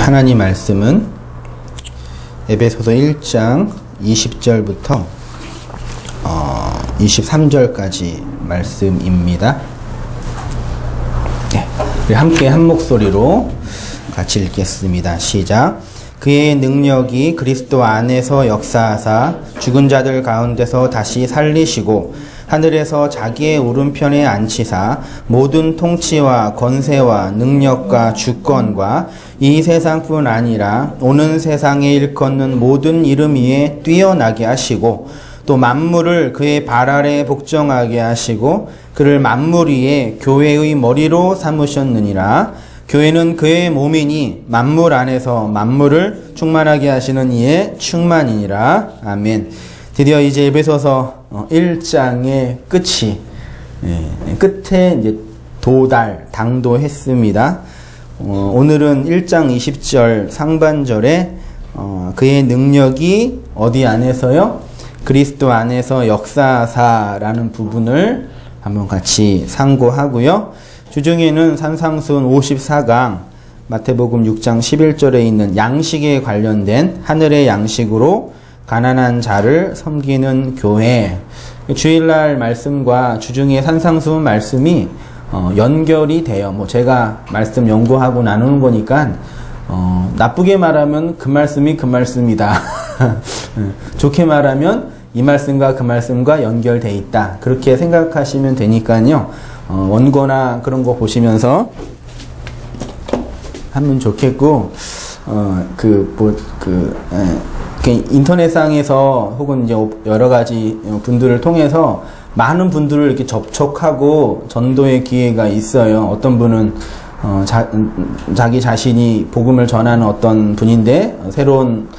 하나님 말씀은 에베소서 1장 20절부터 23절까지 말씀입니다. 네, 우리 함께 한 목소리로 같이 읽겠습니다. 시작. 그의 능력이 그리스도 안에서 역사하사 죽은 자들 가운데서 다시 살리시고 하늘에서 자기의 오른편에 앉히사 모든 통치와 권세와 능력과 주권과 이 세상뿐 아니라 오는 세상에 일컫는 모든 이름 위에 뛰어나게 하시고 또 만물을 그의 발 아래 복종하게 하시고 그를 만물 위에 교회의 머리로 삼으셨느니라. 교회는 그의 몸이니 만물 안에서 만물을 충만하게 하시는 이의 충만이니라. 아멘. 드디어 이제 에베소서 1장의 끝에 이제 당도했습니다. 오늘은 1장 20절 상반절에 그의 능력이 어디 안에서요? 그리스도 안에서 역사사라는 부분을 한번 같이 상고하고요. 주중에는 산상순 54강 마태복음 6장 11절에 있는 양식에 관련된 하늘의 양식으로 가난한 자를 섬기는 교회, 주일날 말씀과 주중에 산상순 말씀이 연결이 돼요. 제가 말씀 연구하고 나누는 거니까 나쁘게 말하면 그 말씀이 그 말씀이다. 좋게 말하면 이 말씀과 그 말씀과 연결돼 있다. 그렇게 생각하시면 되니까요. 원고나 그런 거 보시면서 하면 좋겠고, 인터넷상에서 혹은 이제 여러 가지 분들을 통해서 많은 분들을 이렇게 접촉하고 전도의 기회가 있어요. 어떤 분은 자기 자신이 복음을 전하는 어떤 분인데 새로운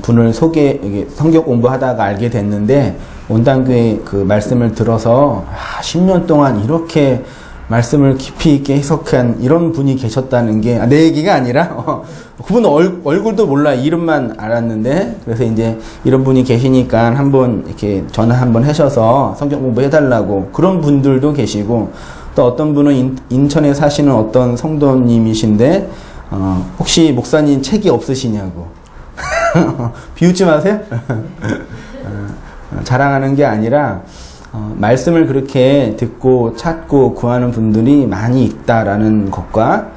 분을 성경 공부하다가 알게 됐는데 온당교회 그 말씀을 들어서 10년 동안 이렇게 말씀을 깊이 있게 해석한 이런 분이 계셨다는 게 내 얘기가 아니라 그분 얼굴도 몰라 이름만 알았는데 그래서 이제 이런 분이 계시니까 한번 이렇게 전화 한번 하셔서 성경 공부 해달라고 그런 분들도 계시고 또 어떤 분은 인천에 사시는 어떤 성도님이신데 혹시 목사님 책이 없으시냐고 비웃지 마세요. 자랑하는 게 아니라 말씀을 그렇게 듣고 찾고 구하는 분들이 많이 있다라는 것과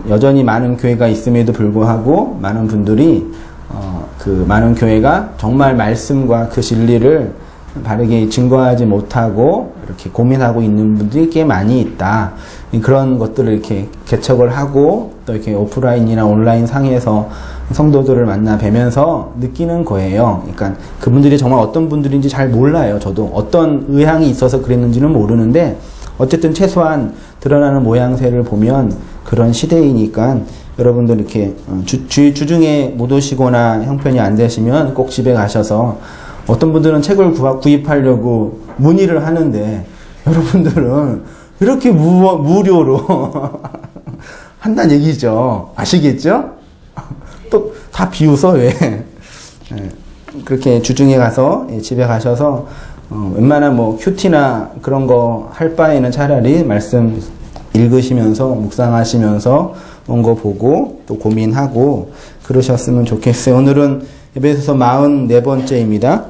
여전히 많은 교회가 있음에도 불구하고 많은 분들이 그 많은 교회가 정말 말씀과 그 진리를 바르게 증거하지 못하고 이렇게 고민하고 있는 분들이 꽤 많이 있다. 그런 것들을 이렇게 개척을 하고 또 이렇게 오프라인이나 온라인 상에서 성도들을 만나 뵈면서 느끼는 거예요. 그러니까 그분들이 정말 어떤 분들인지 잘 몰라요. 저도 어떤 의향이 있어서 그랬는지는 모르는데 어쨌든 최소한 드러나는 모양새를 보면 그런 시대이니까 여러분들 이렇게 주중에 못 오시거나 형편이 안 되시면 꼭 집에 가셔서 어떤 분들은 책을 구입하려고 문의를 하는데 여러분들은 이렇게 무료로 한다는 얘기죠. 아시겠죠? 또 다 비웃어 왜? 그렇게 주중에 가서 집에 가셔서 웬만한 큐티나 그런 거 할 바에는 차라리 말씀 읽으시면서 묵상하시면서 원고 보고 또 고민하고 그러셨으면 좋겠어요. 오늘은 에베소서 44번째입니다.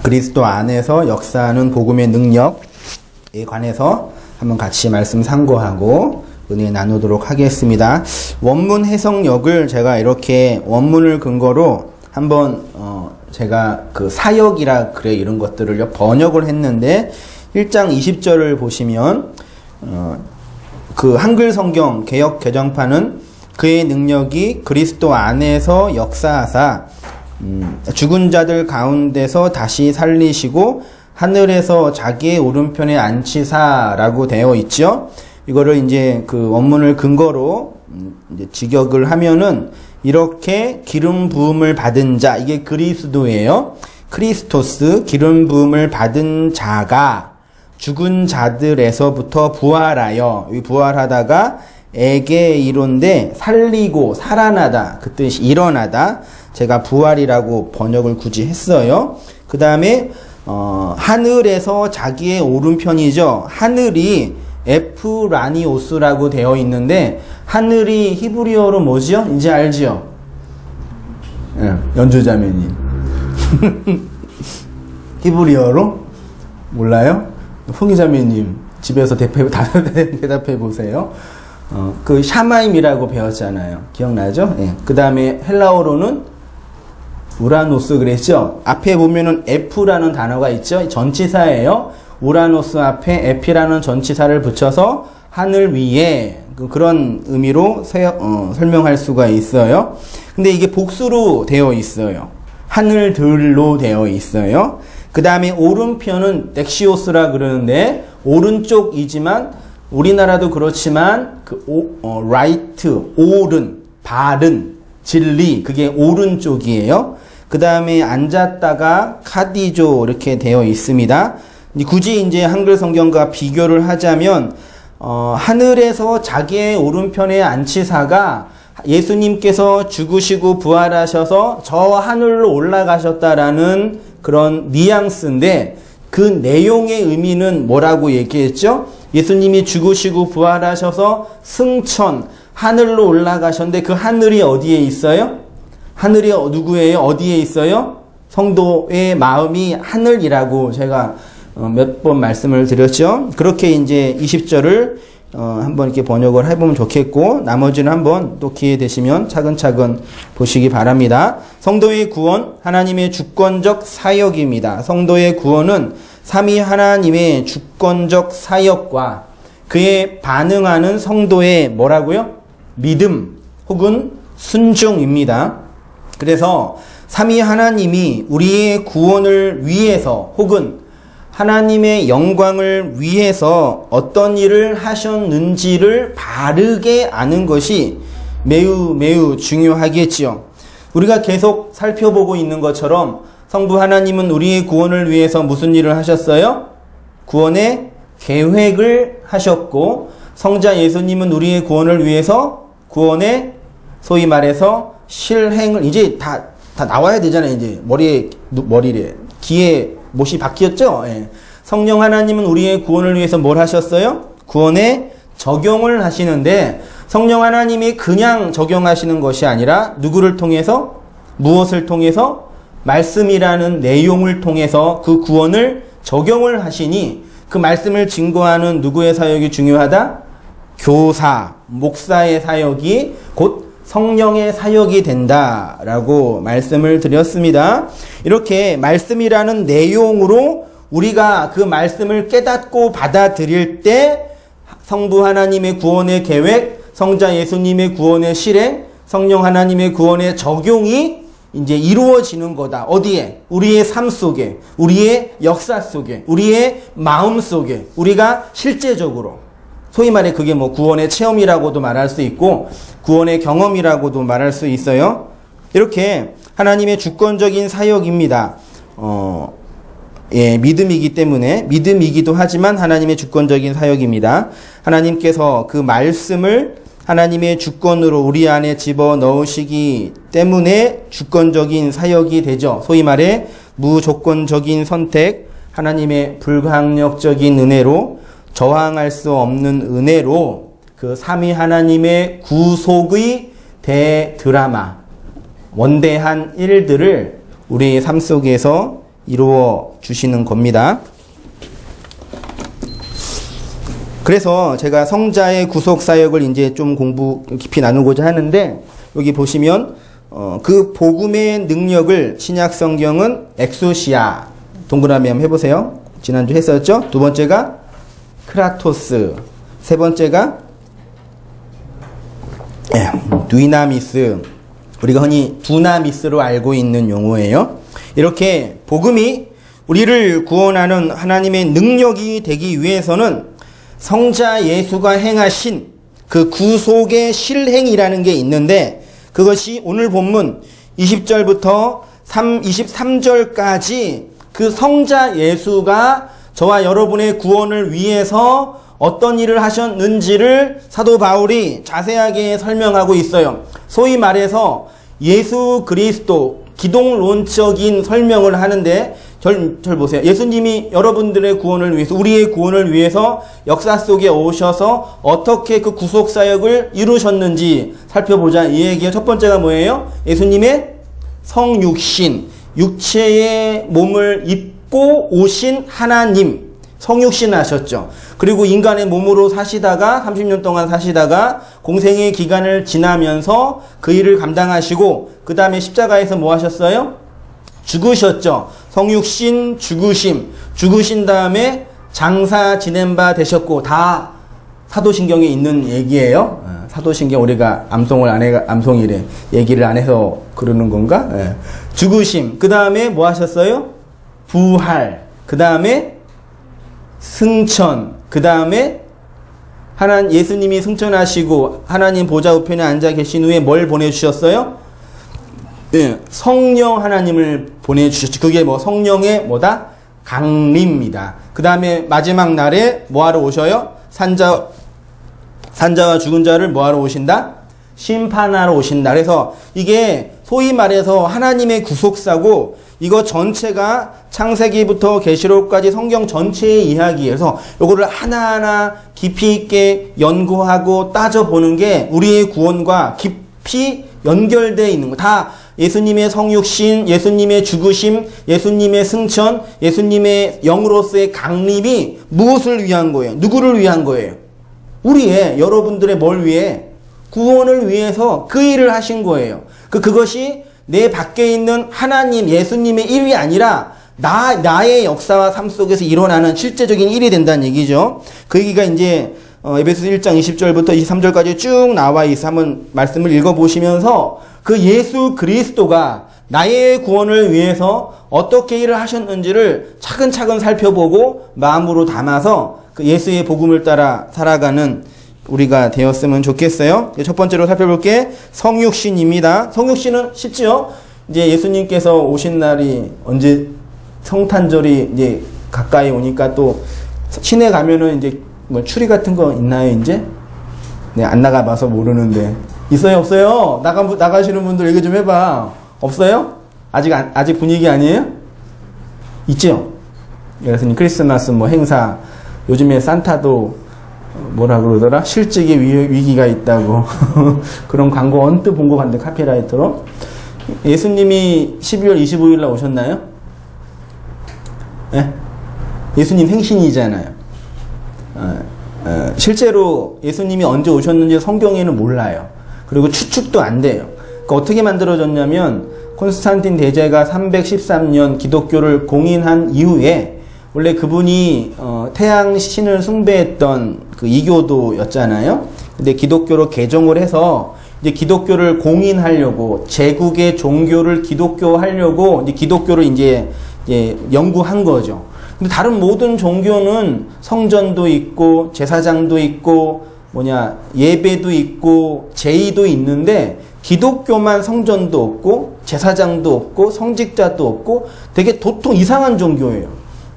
그리스도 안에서 역사하는 복음의 능력에 관해서 한번 같이 말씀 상고하고 은혜 나누도록 하겠습니다. 원문 해석력을 제가 이렇게 원문을 근거로 한번 제가 그 사역이라 그래 이런 것들을 번역을 했는데 1장 20절을 보시면 그 한글 성경 개역 개정판은 그의 능력이 그리스도 안에서 역사하사 죽은 자들 가운데서 다시 살리시고 하늘에서 자기의 오른편에 앉히사라고 되어 있죠. 이거를 이제 그 원문을 근거로 이제 직역을 하면은 이렇게 기름 부음을 받은 자, 이게 그리스도예요. 크리스토스, 기름 부음을 받은 자가 죽은 자들에서부터 부활하여, 이 부활하다가 에게이론데 살리고 살아나다, 그 뜻이 일어나다. 제가 부활이라고 번역을 굳이 했어요. 그 다음에 하늘에서 자기의 오른편이죠. 하늘이 에프라니오스라고 되어 있는데 하늘이 히브리어로 뭐지요? 이제 알지요? 예, 연주자매님. 히브리어로? 몰라요? 홍희자매님 집에서 대답해 보세요. 그 샤마임이라고 배웠잖아요. 기억나죠? 예. 그 다음에 헬라어로는 우라노스 그랬죠? 앞에 보면은 F라는 단어가 있죠? 전치사예요. 우라노스 앞에 F라는 전치사를 붙여서 하늘 위에 그런 의미로 설명할 수가 있어요. 근데 이게 복수로 되어 있어요. 하늘들로 되어 있어요. 그 다음에 오른편은 덱시오스라 그러는데 오른쪽이지만 우리나라도 그렇지만 라이트, 오른, 바른, 진리 그게 오른쪽이에요. 그 다음에 앉았다가 카디조 이렇게 되어 있습니다. 굳이 이제 한글 성경과 비교를 하자면 하늘에서 자기의 오른편의 안치사가 예수님께서 죽으시고 부활하셔서 저 하늘로 올라가셨다라는 그런 뉘앙스인데 그 내용의 의미는 뭐라고 얘기했죠? 예수님이 죽으시고 부활하셔서 승천, 하늘로 올라가셨는데 그 하늘이 어디에 있어요? 하늘이 누구예요? 어디에 있어요? 성도의 마음이 하늘이라고 제가 몇 번 말씀을 드렸죠. 그렇게 이제 20절을 한번 이렇게 번역을 해보면 좋겠고 나머지는 한번 또 기회 되시면 차근차근 보시기 바랍니다. 성도의 구원, 하나님의 주권적 사역입니다. 성도의 구원은 삼위 하나님의 주권적 사역과 그에 반응하는 성도의 뭐라고요? 믿음 혹은 순종입니다. 그래서 삼위 하나님이 우리의 구원을 위해서 혹은 하나님의 영광을 위해서 어떤 일을 하셨는지를 바르게 아는 것이 매우 중요하겠지요. 우리가 계속 살펴보고 있는 것처럼 성부 하나님은 우리의 구원을 위해서 무슨 일을 하셨어요? 구원의 계획을 하셨고 성자 예수님은 우리의 구원을 위해서 구원의 소위 말해서 실행을 이제 다 나와야 되잖아요. 이제 머리에 귀에 못이 바뀌었죠? 예. 성령 하나님은 우리의 구원을 위해서 뭘 하셨어요? 구원에 적용을 하시는데 성령 하나님이 그냥 적용하시는 것이 아니라 누구를 통해서? 무엇을 통해서? 말씀이라는 내용을 통해서 그 구원을 적용을 하시니 그 말씀을 증거하는 누구의 사역이 중요하다? 교사, 목사의 사역이 곧 성령의 사역이 된다라고 말씀을 드렸습니다. 이렇게 말씀이라는 내용으로 우리가 그 말씀을 깨닫고 받아들일 때 성부 하나님의 구원의 계획, 성자 예수님의 구원의 실행, 성령 하나님의 구원의 적용이 이제 이루어지는 거다. 어디에? 우리의 삶 속에, 우리의 역사 속에, 우리의 마음 속에, 우리가 실제적으로 소위 말해 그게 뭐 구원의 체험이라고도 말할 수 있고 구원의 경험이라고도 말할 수 있어요. 이렇게 하나님의 주권적인 사역입니다. 믿음이기 때문에 믿음이기도 하지만 하나님의 주권적인 사역입니다. 하나님께서 그 말씀을 하나님의 주권으로 우리 안에 집어넣으시기 때문에 주권적인 사역이 되죠. 소위 말해 무조건적인 선택, 하나님의 불강력적인 은혜로 저항할 수 없는 은혜로 그 삼위 하나님의 구속의 대드라마, 원대한 일들을 우리의 삶 속에서 이루어 주시는 겁니다. 그래서 제가 성자의 구속 사역을 이제 좀 공부 깊이 나누고자 하는데 여기 보시면 그 복음의 능력을 신약 성경은 엑소시아 동그라미 한번 해보세요. 지난주 했었죠. 두 번째가 크라토스, 세 번째가 뒤나미스, 우리가 흔히 두나미스로 알고 있는 용어예요. 이렇게 복음이 우리를 구원하는 하나님의 능력이 되기 위해서는 성자 예수가 행하신 그 구속의 실행이라는 게 있는데 그것이 오늘 본문 20절부터 23절까지 그 성자 예수가 저와 여러분의 구원을 위해서 어떤 일을 하셨는지를 사도 바울이 자세하게 설명하고 있어요. 소위 말해서 예수 그리스도 기독론적인 설명을 하는데 절 보세요. 예수님이 여러분들의 구원을 위해서, 우리의 구원을 위해서 역사 속에 오셔서 어떻게 그 구속사역을 이루셨는지 살펴보자. 이 얘기가 첫 번째가 뭐예요? 예수님의 성육신, 육체의 몸을 입고 오신 하나님, 성육신 하셨죠. 그리고 인간의 몸으로 사시다가 30년 동안 사시다가 공생의 기간을 지나면서 그 일을 감당하시고 그 다음에 십자가에서 뭐 하셨어요? 죽으셨죠. 성육신, 죽으신 다음에 장사 지낸 바 되셨고, 다 사도신경에 있는 얘기예요. 사도신경 우리가 암송이래 얘기를 안 해서 그러는 건가? 죽으심, 그 다음에 뭐 하셨어요? 부활, 그 다음에 승천, 그 다음에 예수님이 승천하시고 하나님 보좌 우편에 앉아 계신 후에 뭘 보내주셨어요? 성령 하나님을 보내주셨죠. 그게 뭐 성령의 뭐다? 강림입니다. 그 다음에 마지막 날에 뭐하러 오셔요? 산자와 죽은 자를 뭐하러 오신다? 심판하러 오신다. 그래서 이게 소위 말해서 하나님의 구속사고, 이거 전체가 창세기부터 계시록까지 성경 전체의 이야기예요. 그래서 요거를 하나하나 깊이 있게 연구하고 따져보는 게 우리의 구원과 깊이 연결되어 있는 거. 다 예수님의 성육신, 예수님의 죽으심, 예수님의 승천, 예수님의 영으로서의 강림이 무엇을 위한 거예요? 누구를 위한 거예요? 우리의, 여러분들의 뭘 위해? 구원을 위해서 그 일을 하신 거예요. 그것이 내 밖에 있는 하나님, 예수님의 일이 아니라 나의 역사와 삶 속에서 일어나는 실제적인 일이 된다는 얘기죠. 그 얘기가 이제 에베소서 1장 20절부터 23절까지 쭉 나와 있어. 한번 말씀을 읽어보시면서 그 예수 그리스도가 나의 구원을 위해서 어떻게 일을 하셨는지를 차근차근 살펴보고 마음으로 담아서 그 예수의 복음을 따라 살아가는 우리가 되었으면 좋겠어요. 첫 번째로 살펴볼게 성육신입니다. 성육신은 쉽지요? 이제 예수님께서 오신 날이 언제, 성탄절이 이제 가까이 오니까 또 시내 가면은 이제 뭐 추리 같은 거 있나요, 이제? 네, 안 나가봐서 모르는데. 있어요, 없어요? 나가시는 분들 얘기 좀 해봐. 없어요? 아직 분위기 아니에요? 있죠? 그래서 크리스마스 뭐 행사, 요즘에 산타도 뭐라 그러더라? 실직의 위기가 있다고. 그런 광고 언뜻 본 것 같은데, 카피라이터로. 예수님이 12월 25일 날 오셨나요? 네? 예수님 생신이잖아요. 실제로 예수님이 언제 오셨는지 성경에는 몰라요. 그리고 추측도 안 돼요. 그러니까 어떻게 만들어졌냐면, 콘스탄틴 대제가 313년 기독교를 공인한 이후에 원래 그분이 태양 신을 숭배했던 그 이교도였잖아요. 근데 기독교로 개종을 해서 이제 기독교를 공인하려고, 제국의 종교를 기독교 하려고 이제 기독교를 이제 연구한 거죠. 근데 다른 모든 종교는 성전도 있고 제사장도 있고 예배도 있고 제의도 있는데, 기독교만 성전도 없고 제사장도 없고 성직자도 없고 되게 도통 이상한 종교예요.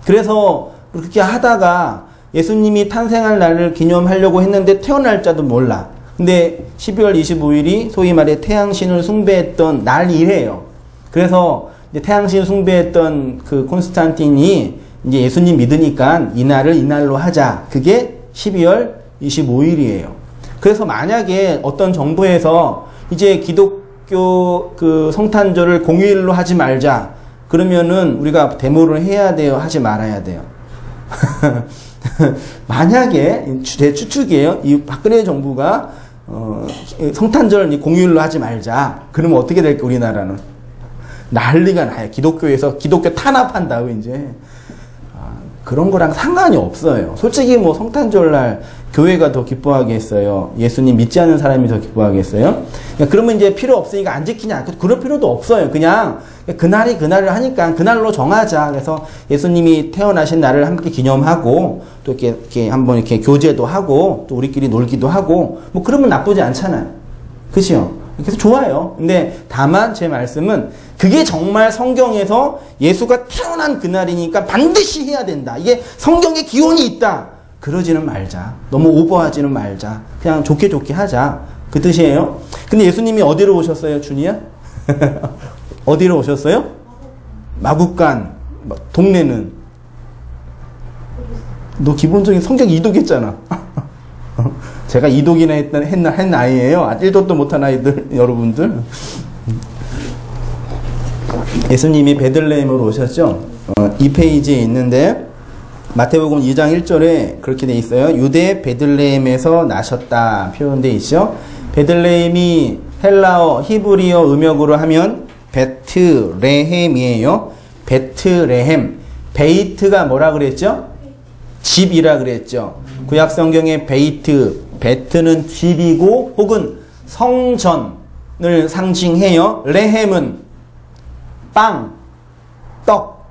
그래서 그렇게 하다가 예수님이 탄생할 날을 기념하려고 했는데 태어날 자도 몰라. 근데 12월 25일이 소위 말해 태양신을 숭배했던 날이래요. 그래서 이제 태양신 숭배했던 그 콘스탄틴이 이제 예수님 믿으니까 이날을 이날로 하자. 그게 12월 25일이에요. 그래서 만약에 어떤 정부에서 이제 기독교 그 성탄절을 공휴일로 하지 말자, 그러면은 우리가 데모를 해야 돼요? 하지 말아야 돼요? 만약에, 제 추측이에요. 이 박근혜 정부가 성탄절 공휴일로 하지 말자. 그러면 어떻게 될까, 우리나라는? 난리가 나요. 기독교에서 기독교 탄압한다고 이제. 그런 거랑 상관이 없어요. 솔직히 뭐 성탄절날 교회가 더 기뻐하겠어요? 예수님 믿지 않는 사람이 더 기뻐하겠어요? 그러면 이제 필요 없으니까 안 지키냐? 그럴 필요도 없어요. 그냥 그날이 그날을 하니까 그날로 정하자. 그래서 예수님이 태어나신 날을 함께 기념하고 또 이렇게 한번 이렇게 교제도 하고 또 우리끼리 놀기도 하고 뭐 그러면 나쁘지 않잖아요. 그치요? 그래서 좋아요. 근데 다만 제 말씀은 그게 정말 성경에서 예수가 태어난 그날이니까 반드시 해야 된다. 이게 성경에 기원이 있다. 그러지는 말자. 너무 오버하지는 말자. 그냥 좋게 하자. 그 뜻이에요. 근데 예수님이 어디로 오셨어요, 준이야? 어디로 오셨어요? 마국간. 동네는? 너 기본적인 성경 이독했잖아. 제가 이독이나 한 아이예요. 아직 1독도 못한 아이들, 여러분들. 예수님이 베들레헴으로 오셨죠? 이 페이지에 있는데, 마태복음 2장 1절에 그렇게 돼 있어요. 유대 베들레헴에서 나셨다 표현돼 있죠. 베들레헴이 헬라어, 히브리어 음역으로 하면 베트레헴이에요. 베트레헴. 베이트가 뭐라 그랬죠? 집이라 그랬죠. 구약 성경의 베트는 집이고 혹은 성전을 상징해요. 레헴은 빵, 떡.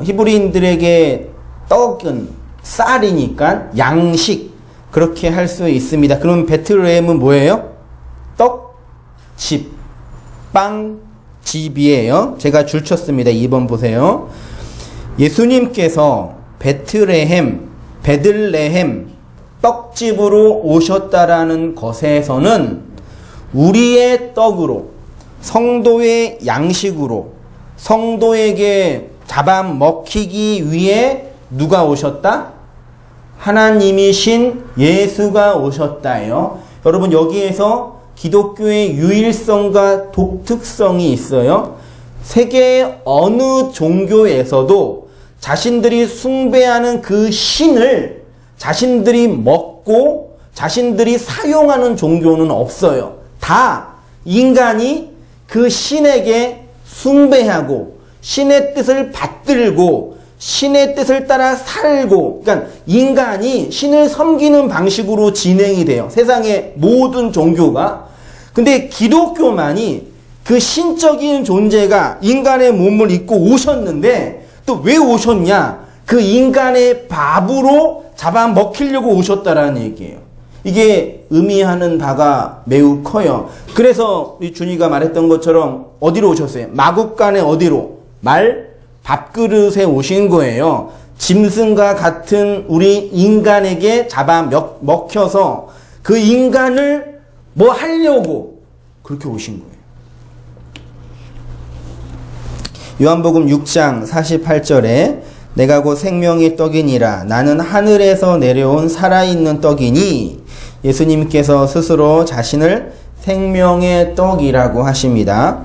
히브리인들에게 떡은 쌀이니까 양식, 그렇게 할 수 있습니다. 그럼 베트레헴은 뭐예요? 떡, 집, 빵, 집이에요. 제가 줄 쳤습니다. 2번 보세요. 예수님께서 베들레헴, 떡집으로 오셨다라는 것에서는 우리의 떡으로, 성도의 양식으로, 성도에게 잡아먹히기 위해 누가 오셨다? 하나님이신 예수가 오셨다예요. 여러분, 여기에서 기독교의 유일성과 독특성이 있어요. 세계 어느 종교에서도 자신들이 숭배하는 그 신을 자신들이 먹고 자신들이 사용하는 종교는 없어요. 다 인간이 그 신에게 숭배하고 신의 뜻을 받들고 신의 뜻을 따라 살고, 그러니까 인간이 신을 섬기는 방식으로 진행이 돼요. 세상의 모든 종교가. 근데 기독교만이 그 신적인 존재가 인간의 몸을 입고 오셨는데 또 왜 오셨냐? 그 인간의 밥으로 잡아먹히려고 오셨다라는 얘기예요. 이게 의미하는 바가 매우 커요. 그래서 우리 준이가 말했던 것처럼 어디로 오셨어요? 마국간에 어디로? 밥그릇에 오신 거예요. 짐승과 같은 우리 인간에게 잡아먹혀서 그 인간을 뭐 하려고 그렇게 오신 거예요. 요한복음 6장 48절에 내가 곧 생명의 떡이니라. 나는 하늘에서 내려온 살아있는 떡이니, 예수님께서 스스로 자신을 생명의 떡이라고 하십니다.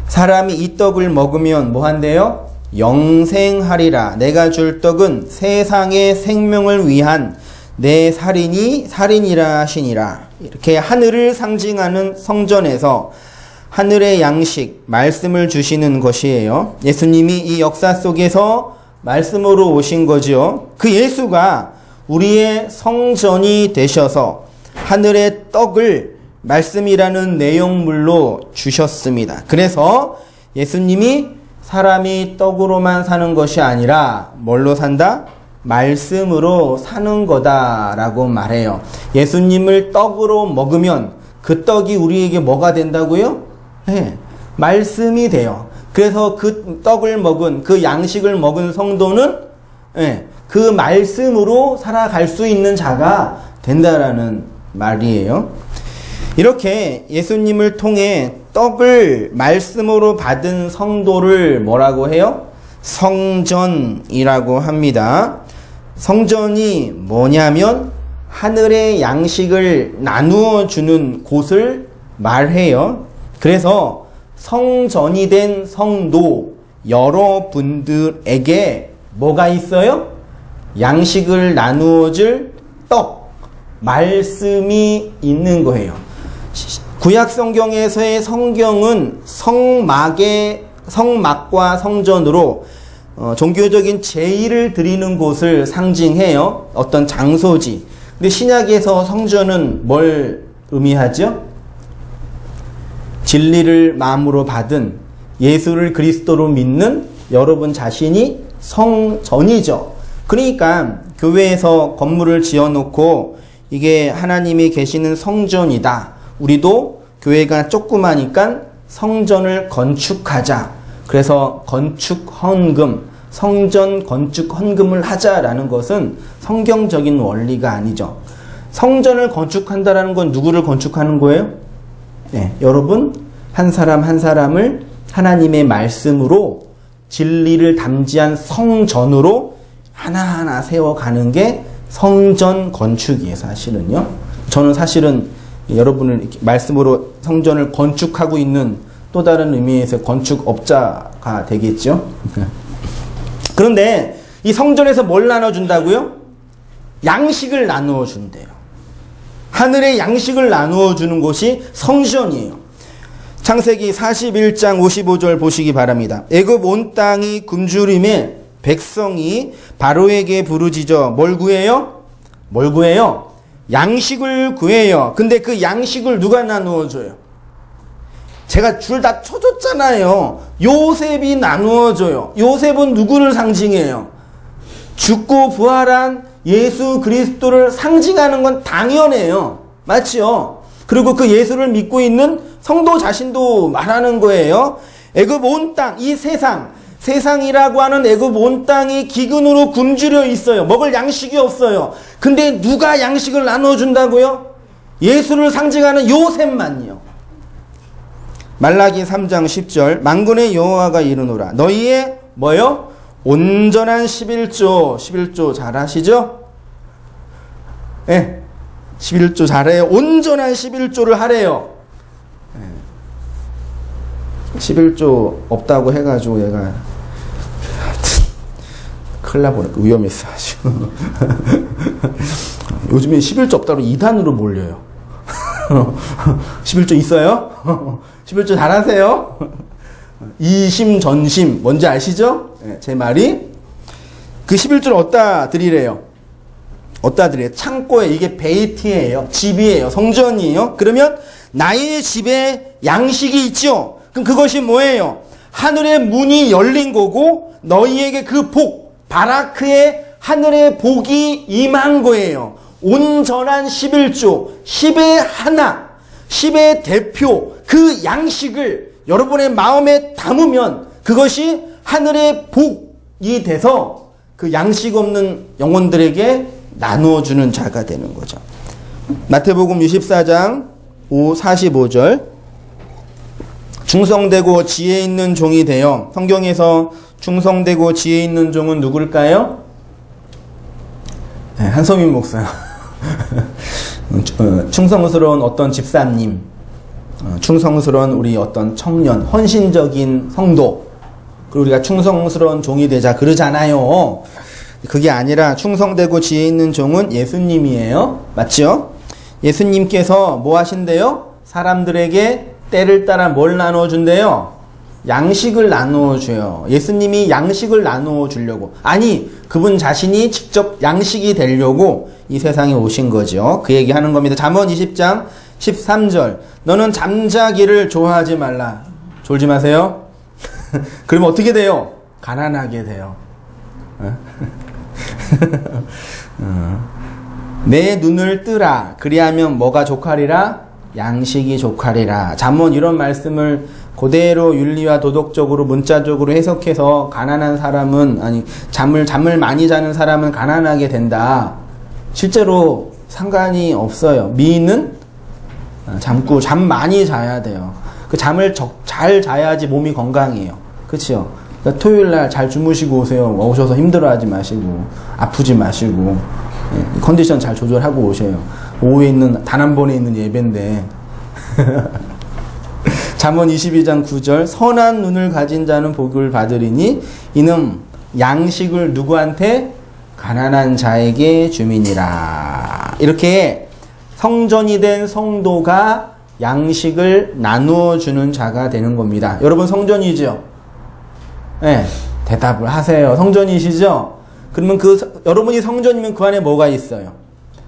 사람이 이 떡을 먹으면 뭐 한대요? 영생하리라. 내가 줄 떡은 세상의 생명을 위한 내 살이니라 하시니라. 이렇게 하늘을 상징하는 성전에서 하늘의 양식, 말씀을 주시는 것이에요. 예수님이 이 역사 속에서 말씀으로 오신 거죠. 그 예수가 우리의 성전이 되셔서 하늘의 떡을 말씀이라는 내용물로 주셨습니다. 그래서 예수님이 사람이 떡으로만 사는 것이 아니라 뭘로 산다? 말씀으로 사는 거다라고 말해요. 예수님을 떡으로 먹으면 그 떡이 우리에게 뭐가 된다고요? 네, 말씀이 돼요. 그래서 그 떡을 먹은, 그 양식을 먹은 성도는 그 말씀으로 살아갈 수 있는 자가 된다라는 말이에요. 이렇게 예수님을 통해 떡을 말씀으로 받은 성도를 뭐라고 해요? 성전이라고 합니다. 성전이 뭐냐면 하늘의 양식을 나누어 주는 곳을 말해요. 그래서 성전이 된 성도 여러분들에게 뭐가 있어요? 양식을 나누어 줄 떡, 말씀이 있는 거예요. 구약 성경에서의 성경은 성막과 성전으로 종교적인 제의를 드리는 곳을 상징해요. 어떤 장소지. 근데 신약에서 성전은 뭘 의미하죠? 진리를 마음으로 받은 예수를 그리스도로 믿는 여러분 자신이 성전이죠. 그러니까 교회에서 건물을 지어놓고 이게 하나님이 계시는 성전이다. 우리도 교회가 조그마니까 성전을 건축하자. 그래서 건축 헌금, 성전 건축 헌금을 하자라는 것은 성경적인 원리가 아니죠. 성전을 건축한다라는 건 누구를 건축하는 거예요? 네, 여러분 한 사람 한 사람을 하나님의 말씀으로 진리를 담지한 성전으로 하나하나 세워가는 게 성전 건축이에요, 사실은요. 저는 사실은 여러분을 이렇게 말씀으로 성전을 건축하고 있는 또 다른 의미에서 건축업자가 되겠죠. 그런데 이 성전에서 뭘 나눠준다고요? 양식을 나누어 준대요. 하늘의 양식을 나누어 주는 곳이 성전이에요. 창세기 41장 55절 보시기 바랍니다. 애굽 온 땅이 굶주림에 백성이 바로에게 부르짖어 뭘 구해요? 뭘 구해요? 양식을 구해요. 근데 그 양식을 누가 나누어 줘요? 제가 줄 다 쳐줬잖아요. 요셉이 나누어 줘요. 요셉은 누구를 상징해요? 죽고 부활한 예수 그리스도를 상징하는 건 당연해요. 맞죠? 그리고 그 예수를 믿고 있는 성도 자신도 말하는 거예요. 애굽 온 땅, 이 세상이라고 하는 애굽 온 땅이 기근으로 굶주려 있어요. 먹을 양식이 없어요. 근데 누가 양식을 나눠준다고요? 예수를 상징하는 요셉만요. 말라기 3장 10절 만군의 여호와가 이르노라 너희의 뭐요? 온전한 11조 잘 아시죠? 예, 네, 11조 잘해요. 온전한 11조를 하래요. 11조 없다고 해가지고 얘가 큰일 나보니까 위험했어 아주. 요즘에 11조 없다고 2단으로 몰려요. 11조 있어요? 11조 잘하세요? 이심전심 뭔지 아시죠? 네, 제 말이 그 11조를 어디다 드리래요? 어디다 드려요? 창고에. 이게 베이트예요. 집이에요. 성전이에요. 그러면 나의 집에 양식이 있죠. 그럼 그것이 뭐예요? 하늘의 문이 열린 거고 너희에게 그 복, 바라크의 하늘의 복이 임한 거예요. 온전한 11조, 10의 하나, 10의 대표, 그 양식을 여러분의 마음에 담으면 그것이 하늘의 복이 돼서 그 양식 없는 영혼들에게 나누어주는 자가 되는 거죠. 마태복음 24장 45절 충성되고 지혜 있는 종이 되어 성경에서 충성되고 지혜 있는 종은 누굴까요? 네, 한성민 목사. 충성스러운 어떤 집사님, 충성스러운 우리 어떤 청년, 헌신적인 성도, 그리고 우리가 충성스러운 종이 되자 그러잖아요. 그게 아니라 충성되고 지혜 있는 종은 예수님이에요. 맞죠? 예수님께서 뭐 하신대요? 사람들에게 때를 따라 뭘 나누어 준대요? 양식을 나누어 줘요. 예수님이 양식을 나누어 주려고. 아니, 그분 자신이 직접 양식이 되려고 이 세상에 오신 거죠. 그 얘기 하는 겁니다. 잠언 20장 13절. 너는 잠자기를 좋아하지 말라. 졸지 마세요. 그러면 어떻게 돼요? 가난하게 돼요. 내 눈을 뜨라. 그리하면 뭐가 족하리라? 양식이 족하리라. 잠언 이런 말씀을 그대로 윤리와 도덕적으로 문자적으로 해석해서 가난한 사람은 아니 잠을 많이 자는 사람은 가난하게 된다. 실제로 상관이 없어요. 미인은 잠 많이 자야 돼요. 그 잠을 잘 자야지 몸이 건강해요. 그렇죠? 그러니까 토요일 날 잘 주무시고 오세요. 오셔서 힘들어하지 마시고 아프지 마시고 예, 컨디션 잘 조절하고 오셔요. 오후에 있는 단 한 번에 있는 예배인데. 잠언 22장 9절 선한 눈을 가진 자는 복을 받으리니 이는 양식을 누구한테? 가난한 자에게 주민이라. 이렇게 성전이 된 성도가 양식을 나누어 주는 자가 되는 겁니다. 여러분 성전이죠? 네, 대답을 하세요. 성전이시죠? 그러면 여러분이 성전이면 그 안에 뭐가 있어요?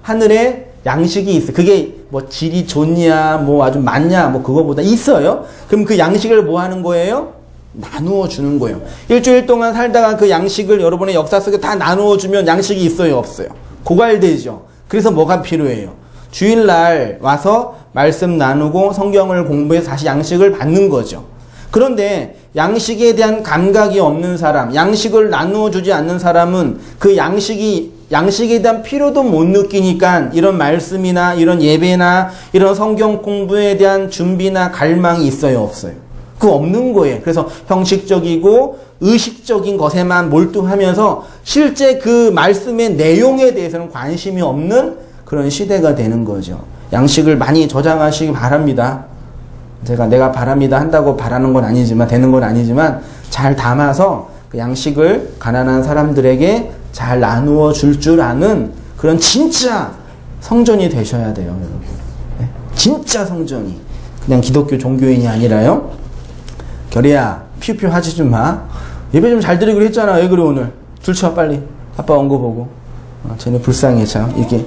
하늘에 양식이 있어요. 그게 뭐 질이 좋냐, 뭐 아주 많냐, 뭐 그거보다 있어요. 그럼 그 양식을 뭐 하는 거예요? 나누어 주는 거예요. 일주일 동안 살다가 그 양식을 여러분의 역사 속에 다 나누어 주면 양식이 있어요, 없어요? 고갈되죠. 그래서 뭐가 필요해요? 주일날 와서 말씀 나누고 성경을 공부해서 다시 양식을 받는 거죠. 그런데 양식에 대한 감각이 없는 사람, 양식을 나누어 주지 않는 사람은 그 양식에 대한 필요도 못 느끼니까 이런 말씀이나 이런 예배나 이런 성경 공부에 대한 준비나 갈망이 있어요, 없어요? 그거 없는 거예요. 그래서 형식적이고 의식적인 것에만 몰두하면서 실제 그 말씀의 내용에 대해서는 관심이 없는 그런 시대가 되는 거죠. 양식을 많이 저장하시기 바랍니다. 내가 바랍니다 한다고 바라는 건 아니지만, 되는 건 아니지만, 잘 담아서 그 양식을 가난한 사람들에게 잘 나누어 줄 아는 그런 진짜 성전이 되셔야 돼요, 여러분. 네? 진짜 성전이. 그냥 기독교 종교인이 아니라요. 결이야, 피우피우 하지 좀 마. 예배 좀 잘 드리기로 했잖아. 왜 그래, 오늘? 줄 쳐, 빨리. 아빠 온 거 보고. 쟤네 불쌍해, 참. 이게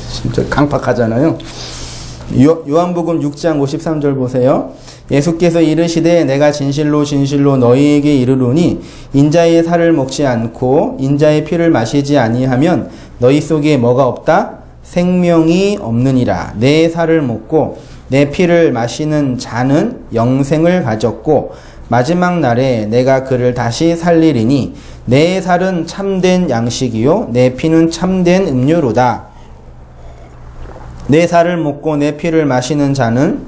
진짜 강팍하잖아요. 요한복음 6장 53절 보세요. 예수께서 이르시되 내가 진실로 진실로 너희에게 이르노니 인자의 살을 먹지 않고 인자의 피를 마시지 아니하면 너희 속에 뭐가 없다? 생명이 없느니라. 내 살을 먹고 내 피를 마시는 자는 영생을 가졌고 마지막 날에 내가 그를 다시 살리리니 내 살은 참된 양식이요 내 피는 참된 음료로다. 내 살을 먹고 내 피를 마시는 자는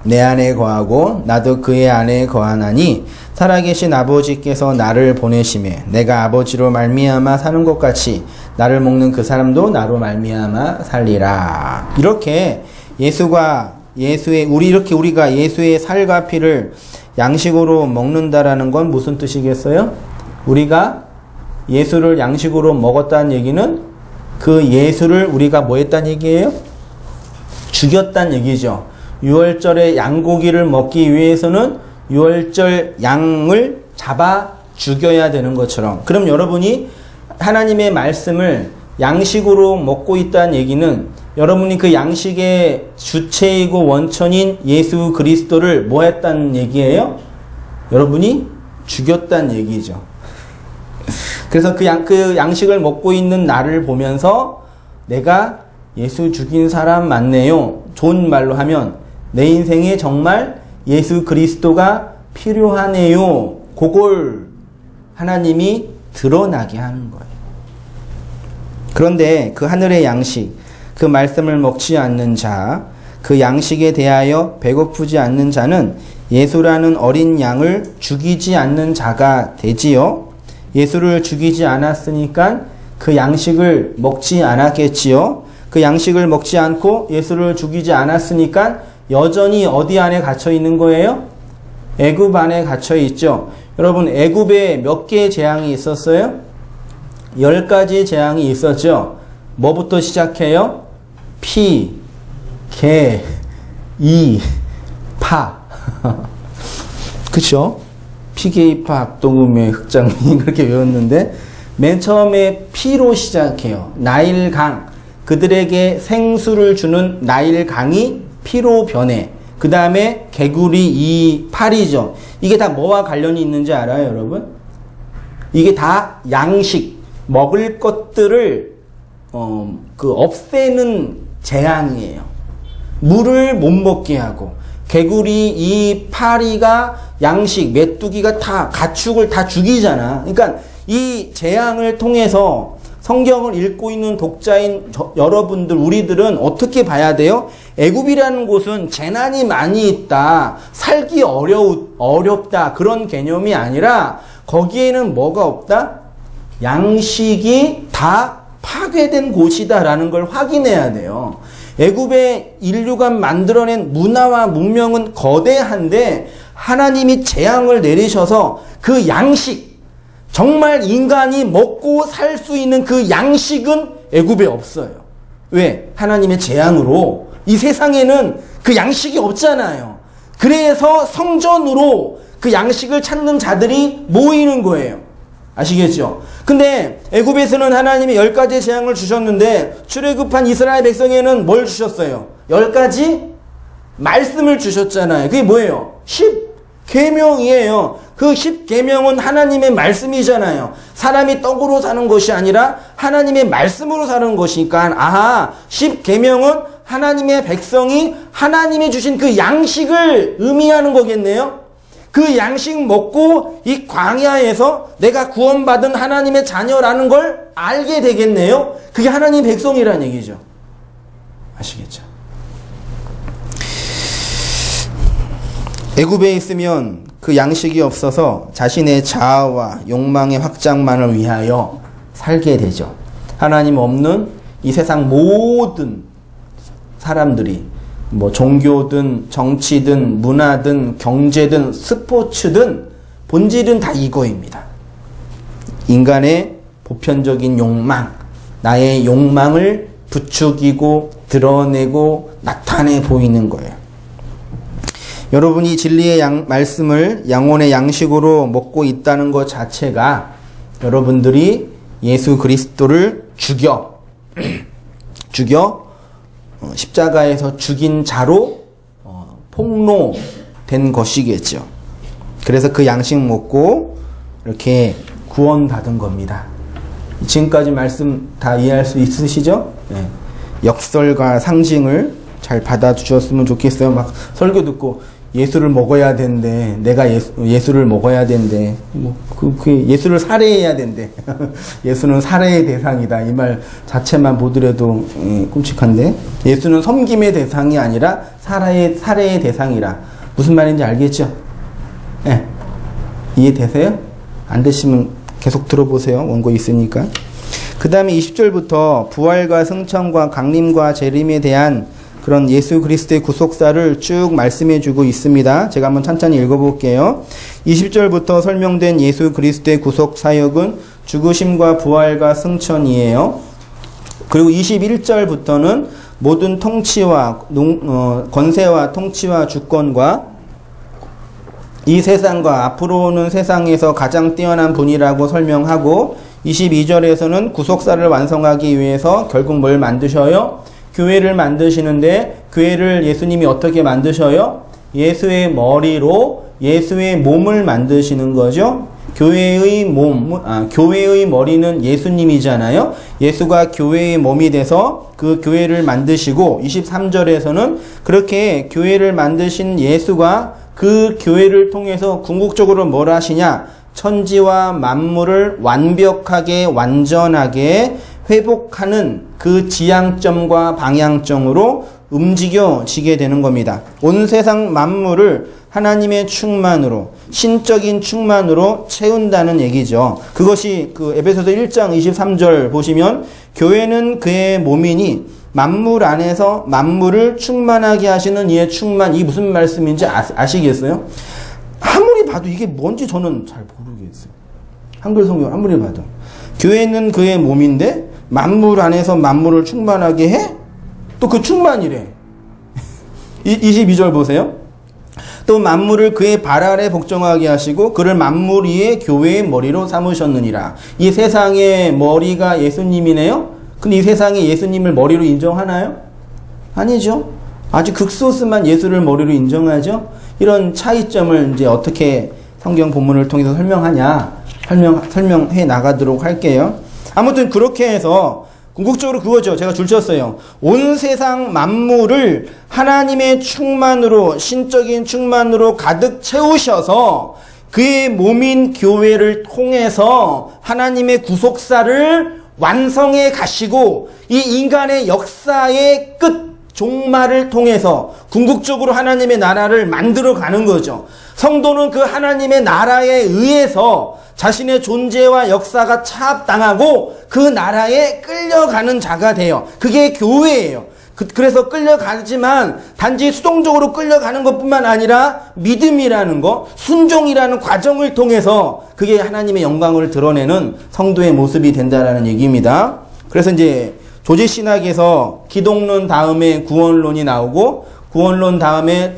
내 안에 거하고 나도 그의 안에 거하나니 살아계신 아버지께서 나를 보내심에 내가 아버지로 말미암아 사는 것 같이 나를 먹는 그 사람도 나로 말미암아 살리라. 이렇게 우리가 예수의 살과 피를 양식으로 먹는다라는 건 무슨 뜻이겠어요? 우리가 예수를 양식으로 먹었다는 얘기는 그 예수를 우리가 뭐 했다는 얘기예요? 죽였다는 얘기죠. 6월절에 양고기를 먹기 위해서는 6월절 양을 잡아 죽여야 되는 것처럼, 그럼 여러분이 하나님의 말씀을 양식으로 먹고 있다는 얘기는 여러분이 그 양식의 주체이고 원천인 예수 그리스도를 뭐 했다는 얘기예요? 여러분이 죽였다는 얘기죠. 그래서 그 양식을 먹고 있는 나를 보면서 내가 예수 죽인 사람 맞네요. 좋은 말로 하면 내 인생에 정말 예수 그리스도가 필요하네요. 그걸 하나님이 드러나게 하는 거예요. 그런데 그 하늘의 양식, 그 말씀을 먹지 않는 자, 그 양식에 대하여 배고프지 않는 자는 예수라는 어린 양을 죽이지 않는 자가 되지요. 예수를 죽이지 않았으니까 그 양식을 먹지 않았겠지요. 그 양식을 먹지 않고 예수를 죽이지 않았으니까 여전히 어디 안에 갇혀 있는 거예요? 애굽 안에 갇혀 있죠. 여러분, 애굽에 몇 개의 재앙이 있었어요? 10가지 재앙이 있었죠. 뭐부터 시작해요? 피, 개, 이, 파. 그쵸? 피개이파 악동음의 흑장미 그렇게 외웠는데 맨 처음에 피로 시작해요. 나일강, 그들에게 생수를 주는 나일강이 피로 변해. 그 다음에 개구리 이 팔이죠. 이게 다 뭐와 관련이 있는지 알아요, 여러분? 이게 다 양식, 먹을 것들을 없애는 재앙이에요. 물을 못 먹게 하고, 개구리 이 파리가 양식, 메뚜기가 다 가축을 다 죽이잖아. 그러니까 이 재앙을 통해서 성경을 읽고 있는 독자인 여러분들, 우리들은 어떻게 봐야 돼요? 애굽이라는 곳은 재난이 많이 있다, 살기 어렵다, 그런 개념이 아니라 거기에는 뭐가 없다? 양식이 다 파괴된 곳이다라는 걸 확인해야 돼요. 애굽의 인류가 만들어낸 문화와 문명은 거대한데 하나님이 재앙을 내리셔서 그 양식, 정말 인간이 먹고 살 수 있는 그 양식은 애굽에 없어요. 왜? 하나님의 재앙으로 이 세상에는 그 양식이 없잖아요. 그래서 성전으로 그 양식을 찾는 자들이 모이는 거예요. 아시겠죠? 근데 애굽에서는 하나님이 10가지 재앙을 주셨는데 출애굽한 이스라엘 백성에는 뭘 주셨어요? 10가지 말씀을 주셨잖아요. 그게 뭐예요? 10계명이에요. 그 10계명은 하나님의 말씀이잖아요. 사람이 떡으로 사는 것이 아니라 하나님의 말씀으로 사는 것이니까, 아하, 10계명은 하나님의 백성이 하나님이 주신 그 양식을 의미하는 거겠네요. 그 양식 먹고 이 광야에서 내가 구원받은 하나님의 자녀라는 걸 알게 되겠네요. 그게 하나님 백성이라는 얘기죠. 아시겠죠? 애굽에 있으면 그 양식이 없어서 자신의 자아와 욕망의 확장만을 위하여 살게 되죠. 하나님 없는 이 세상 모든 사람들이 뭐 종교든 정치든 문화든 경제든 스포츠든 본질은 다 이거입니다. 인간의 보편적인 욕망, 나의 욕망을 부추기고 드러내고 나타내 보이는 거예요. 여러분이 진리의 말씀을 양혼의 양식으로 먹고 있다는 것 자체가 여러분들이 예수 그리스도를 죽여 십자가에서 죽인 자로 폭로된 것이겠죠. 그래서 그 양식 먹고 이렇게 구원받은 겁니다. 지금까지 말씀 다 이해할 수 있으시죠? 네. 역설과 상징을 잘 받아주셨으면 좋겠어요. 막 설교 듣고 예수를 먹어야 된대. 내가 예수를 먹어야 된대. 예수를 살해해야 된대. 예수는 살해의 대상이다. 이 말 자체만 보더라도 끔찍한데. 예수는 섬김의 대상이 아니라 살해의 대상이라. 무슨 말인지 알겠죠? 네. 이해되세요? 안 되시면 계속 들어보세요. 원고 있으니까. 그 다음에 20절부터 부활과 승천과 강림과 재림에 대한 그런 예수 그리스도의 구속사를 쭉 말씀해주고 있습니다. 제가 한번 천천히 읽어볼게요. 20절부터 설명된 예수 그리스도의 구속 사역은 죽으심과 부활과 승천이에요. 그리고 21절부터는 모든 통치와 권세와 통치와 주권과 이 세상과 앞으로 오는 세상에서 가장 뛰어난 분이라고 설명하고 22절에서는 구속사를 완성하기 위해서 결국 뭘 만드셔요? 교회를 만드시는데 교회를 예수님이 어떻게 만드셔요? 예수의 머리로 예수의 몸을 만드시는 거죠. 교회의 머리는 예수님이잖아요. 예수가 교회의 몸이 돼서 그 교회를 만드시고 23절에서는 그렇게 교회를 만드신 예수가 그 교회를 통해서 궁극적으로 뭘 하시냐? 천지와 만물을 완벽하게 완전하게 회복하는 그 지향점과 방향점으로 움직여지게 되는 겁니다. 온 세상 만물을 하나님의 충만으로, 신적인 충만으로 채운다는 얘기죠. 그것이 그 에베소서 1장 23절 보시면 교회는 그의 몸이니 만물 안에서 만물을 충만하게 하시는 이의 충만, 이 무슨 말씀인지 아시겠어요? 아무리 봐도 이게 뭔지 저는 잘 모르겠어요. 한글 성경 아무리 봐도. 교회는 그의 몸인데 만물 안에서 만물을 충만하게 해? 또 그 충만이래. 22절 보세요. 또 만물을 그의 발 아래 복종하게 하시고 그를 만물 위에 교회의 머리로 삼으셨느니라. 이 세상의 머리가 예수님이네요. 근데 이 세상에 예수님을 머리로 인정하나요? 아니죠. 아주 극소수만 예수를 머리로 인정하죠. 이런 차이점을 이제 어떻게 성경 본문을 통해서 설명해 나가도록 할게요. 아무튼 그렇게 해서 궁극적으로 그거죠. 제가 줄 쳤어요. 온 세상 만물을 하나님의 충만으로, 신적인 충만으로 가득 채우셔서 그의 몸인 교회를 통해서 하나님의 구속사를 완성해 가시고 이 인간의 역사의 끝, 종말을 통해서 궁극적으로 하나님의 나라를 만들어 가는 거죠. 성도는 그 하나님의 나라에 의해서 자신의 존재와 역사가 차압당하고 그 나라에 끌려가는 자가 돼요. 그게 교회예요. 그래서 끌려가지만 단지 수동적으로 끌려가는 것뿐만 아니라 믿음이라는 거, 순종이라는 과정을 통해서 그게 하나님의 영광을 드러내는 성도의 모습이 된다라는 얘기입니다. 그래서 이제 조지신학에서 기독론 다음에 구원론이 나오고 구원론 다음에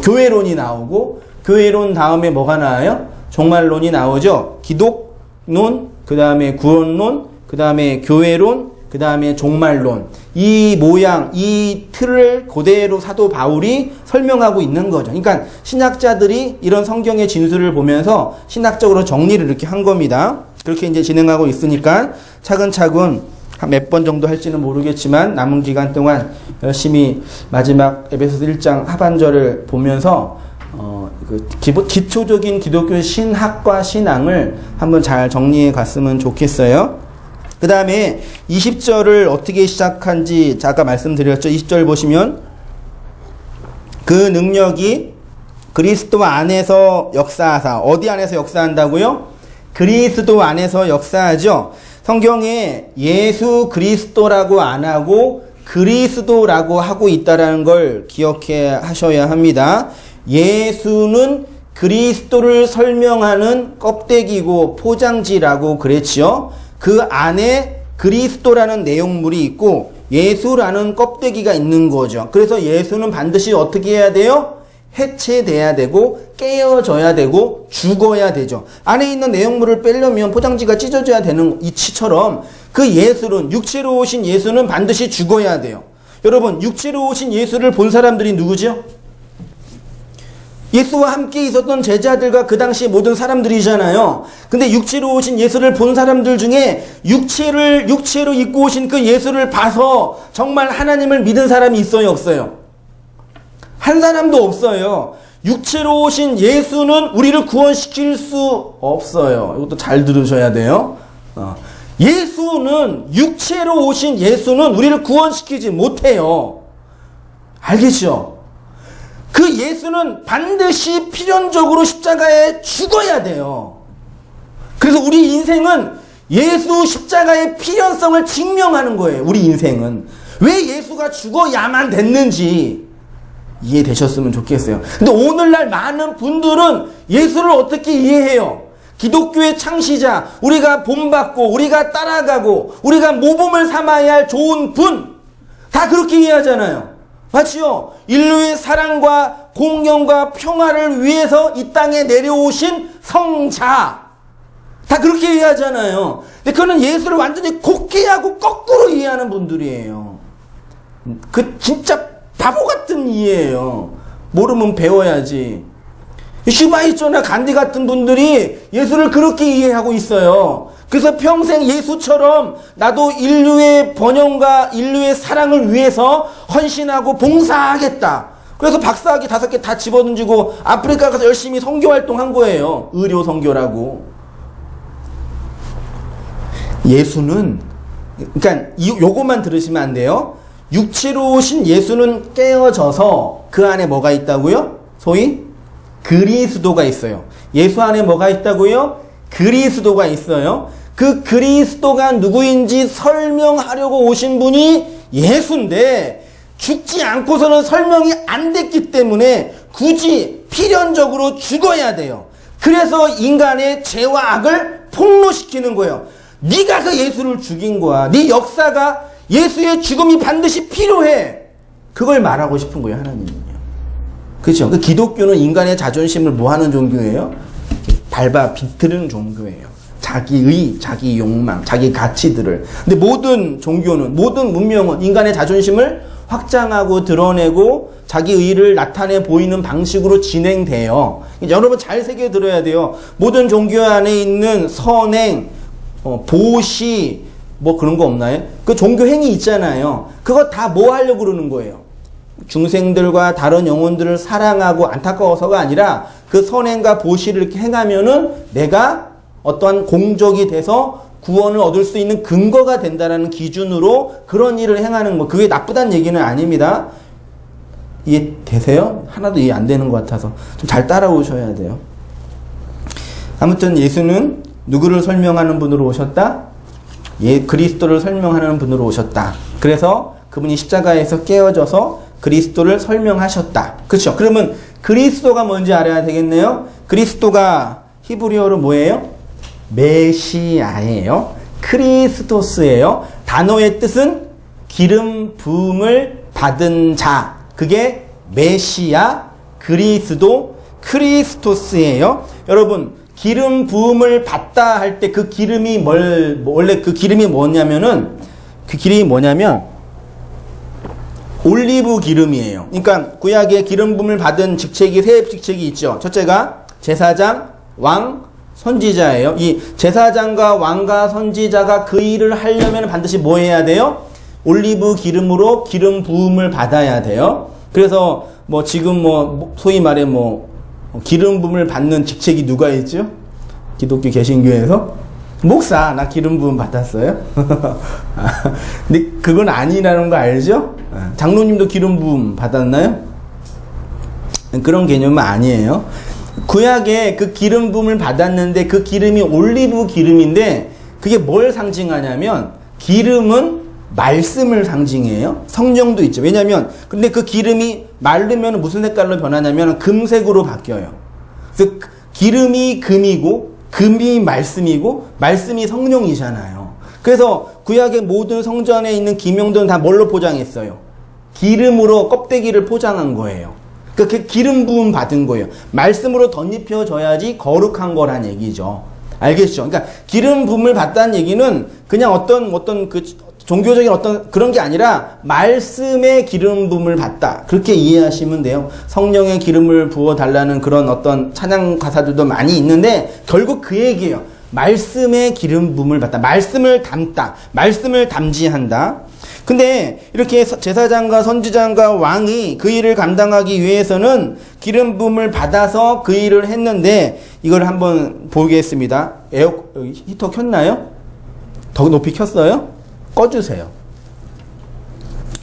교회론이 나오고 교회론 다음에 뭐가 나와요? 종말론이 나오죠. 기독론, 그 다음에 구원론, 그 다음에 교회론, 그 다음에 종말론. 이 모양, 이 틀을 그대로 사도 바울이 설명하고 있는 거죠. 그러니까 신학자들이 이런 성경의 진술을 보면서 신학적으로 정리를 이렇게 한 겁니다. 그렇게 이제 진행하고 있으니까 차근차근 한 몇 번 정도 할지는 모르겠지만 남은 기간 동안 열심히 마지막 에베소서 1장 하반절을 보면서 기초적인 기독교 신학과 신앙을 한번 잘 정리해 갔으면 좋겠어요. 그 다음에 20절을 어떻게 시작한지 아까 말씀드렸죠. 20절 보시면 그 능력이 그리스도 안에서 역사하사. 어디 안에서 역사한다고요? 그리스도 안에서 역사하죠. 성경에 예수 그리스도라고 안 하고 그리스도라고 하고 있다는 걸 기억해 하셔야 합니다. 예수는 그리스도를 설명하는 껍데기고 포장지라고 그랬지요. 그 안에 그리스도라는 내용물이 있고 예수라는 껍데기가 있는 거죠. 그래서 예수는 반드시 어떻게 해야 돼요? 해체돼야 되고 깨어져야 되고 죽어야 되죠. 안에 있는 내용물을 빼려면 포장지가 찢어져야 되는 이치처럼 그 예수는, 육체로 오신 예수는 반드시 죽어야 돼요. 여러분, 육체로 오신 예수를 본 사람들이 누구죠? 예수와 함께 있었던 제자들과 그 당시 모든 사람들이잖아요. 근데 육체로 오신 예수를 본 사람들 중에 육체로 입고 오신 그 예수를 봐서 정말 하나님을 믿은 사람이 있어요, 없어요? 한 사람도 없어요. 육체로 오신 예수는 우리를 구원시킬 수 없어요. 이것도 잘 들으셔야 돼요. 예수는, 육체로 오신 예수는 우리를 구원시키지 못해요. 알겠죠? 그 예수는 반드시 필연적으로 십자가에 죽어야 돼요. 그래서 우리 인생은 예수 십자가의 필연성을 증명하는 거예요. 우리 인생은. 왜 예수가 죽어야만 됐는지 이해되셨으면 좋겠어요. 근데 오늘날 많은 분들은 예수를 어떻게 이해해요? 기독교의 창시자, 우리가 본받고 우리가 따라가고 우리가 모범을 삼아야 할 좋은 분, 다 그렇게 이해하잖아요. 맞지요? 인류의 사랑과 공경과 평화를 위해서 이 땅에 내려오신 성자, 다 그렇게 이해하잖아요. 근데 그거는 예수를 완전히 곡해하고 거꾸로 이해하는 분들이에요. 그 진짜 바보 같은 이해예요. 모르면 배워야지. 슈바이처나 간디 같은 분들이 예수를 그렇게 이해하고 있어요. 그래서 평생 예수처럼 나도 인류의 번영과 인류의 사랑을 위해서 헌신하고 봉사하겠다. 그래서 박사학위 5개 다 집어던지고 아프리카 가서 열심히 선교활동한 거예요. 의료 선교라고. 예수는, 그러니까 요것만 들으시면 안 돼요. 육체로 오신 예수는 깨어져서 그 안에 뭐가 있다고요? 소위 그리스도가 있어요. 예수 안에 뭐가 있다고요? 그리스도가 있어요. 그 그리스도가 누구인지 설명하려고 오신 분이 예수인데 죽지 않고서는 설명이 안 됐기 때문에 굳이 필연적으로 죽어야 돼요. 그래서 인간의 죄와 악을 폭로시키는 거예요. 네가 그 예수를 죽인 거야. 네 역사가 예수의 죽음이 반드시 필요해. 그걸 말하고 싶은 거예요, 하나님은요. 그렇죠? 그 기독교는 인간의 자존심을 뭐 하는 종교예요? 밟아 비틀는 종교예요. 자기의, 자기 욕망, 자기 가치들을. 근데 모든 종교는, 모든 문명은 인간의 자존심을 확장하고 드러내고 자기 의를 나타내 보이는 방식으로 진행돼요. 여러분 잘 새겨 들어야 돼요. 모든 종교 안에 있는 선행, 보시, 뭐 그런 거 없나요? 그 종교 행위 있잖아요. 그거 다 뭐 하려고 그러는 거예요? 중생들과 다른 영혼들을 사랑하고 안타까워서가 아니라 그 선행과 보시를 이렇게 행하면은 내가 어떠한 공적이 돼서 구원을 얻을 수 있는 근거가 된다라는 기준으로 그런 일을 행하는 거. 그게 나쁘다는 얘기는 아닙니다. 이해되세요? 하나도 이해 안 되는 것 같아서 좀 잘 따라오셔야 돼요. 아무튼 예수는 누구를 설명하는 분으로 오셨다? 그리스도를 설명하는 분으로 오셨다. 그래서 그분이 십자가에서 깨어져서 그리스도를 설명하셨다. 그렇죠? 그러면 그리스도가 뭔지 알아야 되겠네요. 그리스도가 히브리어로 뭐예요? 메시아예요. 크리스토스예요. 단어의 뜻은 기름 부음을 받은 자. 그게 메시아, 그리스도, 크리스토스예요. 여러분, 기름 부음을 받다 할 때 그 기름이 원래 그 기름이 뭐냐면 올리브 기름이에요. 그러니까 구약의 기름 부음을 받은 직책이 세 직책이 있죠. 첫째가 제사장, 왕, 선지자예요. 이 제사장과 왕과 선지자가 그 일을 하려면 반드시 뭐 해야 돼요? 올리브 기름으로 기름 부음을 받아야 돼요. 그래서 뭐 지금 뭐 소위 말해 뭐 기름 부음을 받는 직책이 누가 있죠? 기독교 개신교에서? 목사, 나 기름 부음 받았어요. 근데 그건 아니라는 거 알죠? 장로님도 기름 부음 받았나요? 그런 개념은 아니에요. 구약에 그 기름 부음을 받았는데 그 기름이 올리브 기름인데 그게 뭘 상징하냐면 기름은 말씀을 상징해요. 성령도 있죠. 왜냐면 근데 그 기름이 마르면 무슨 색깔로 변하냐면 금색으로 바뀌어요. 그래서 기름이 금이고 금이 말씀이고 말씀이 성령이잖아요. 그래서 구약의 모든 성전에 있는 기명들은 다 뭘로 포장했어요? 기름으로 껍데기를 포장한 거예요. 그러니까 그 기름 부음 받은 거예요. 말씀으로 덧입혀져야지 거룩한 거란 얘기죠. 알겠죠? 그러니까 기름 부음을 받다는 얘기는 그냥 어떤 그 종교적인 어떤 그런 게 아니라 말씀의 기름 부음을 받다. 그렇게 이해하시면 돼요. 성령의 기름을 부어 달라는 그런 어떤 찬양 가사들도 많이 있는데 결국 그 얘기예요. 말씀의 기름 부음을 받다. 말씀을 담다. 말씀을 담지한다. 근데 이렇게 제사장과 선지자가 왕이 그 일을 감당하기 위해서는 기름 부음을 받아서 그 일을 했는데 이걸 한번 보겠습니다. 히터 켰나요? 더 높이 켰어요? 꺼주세요.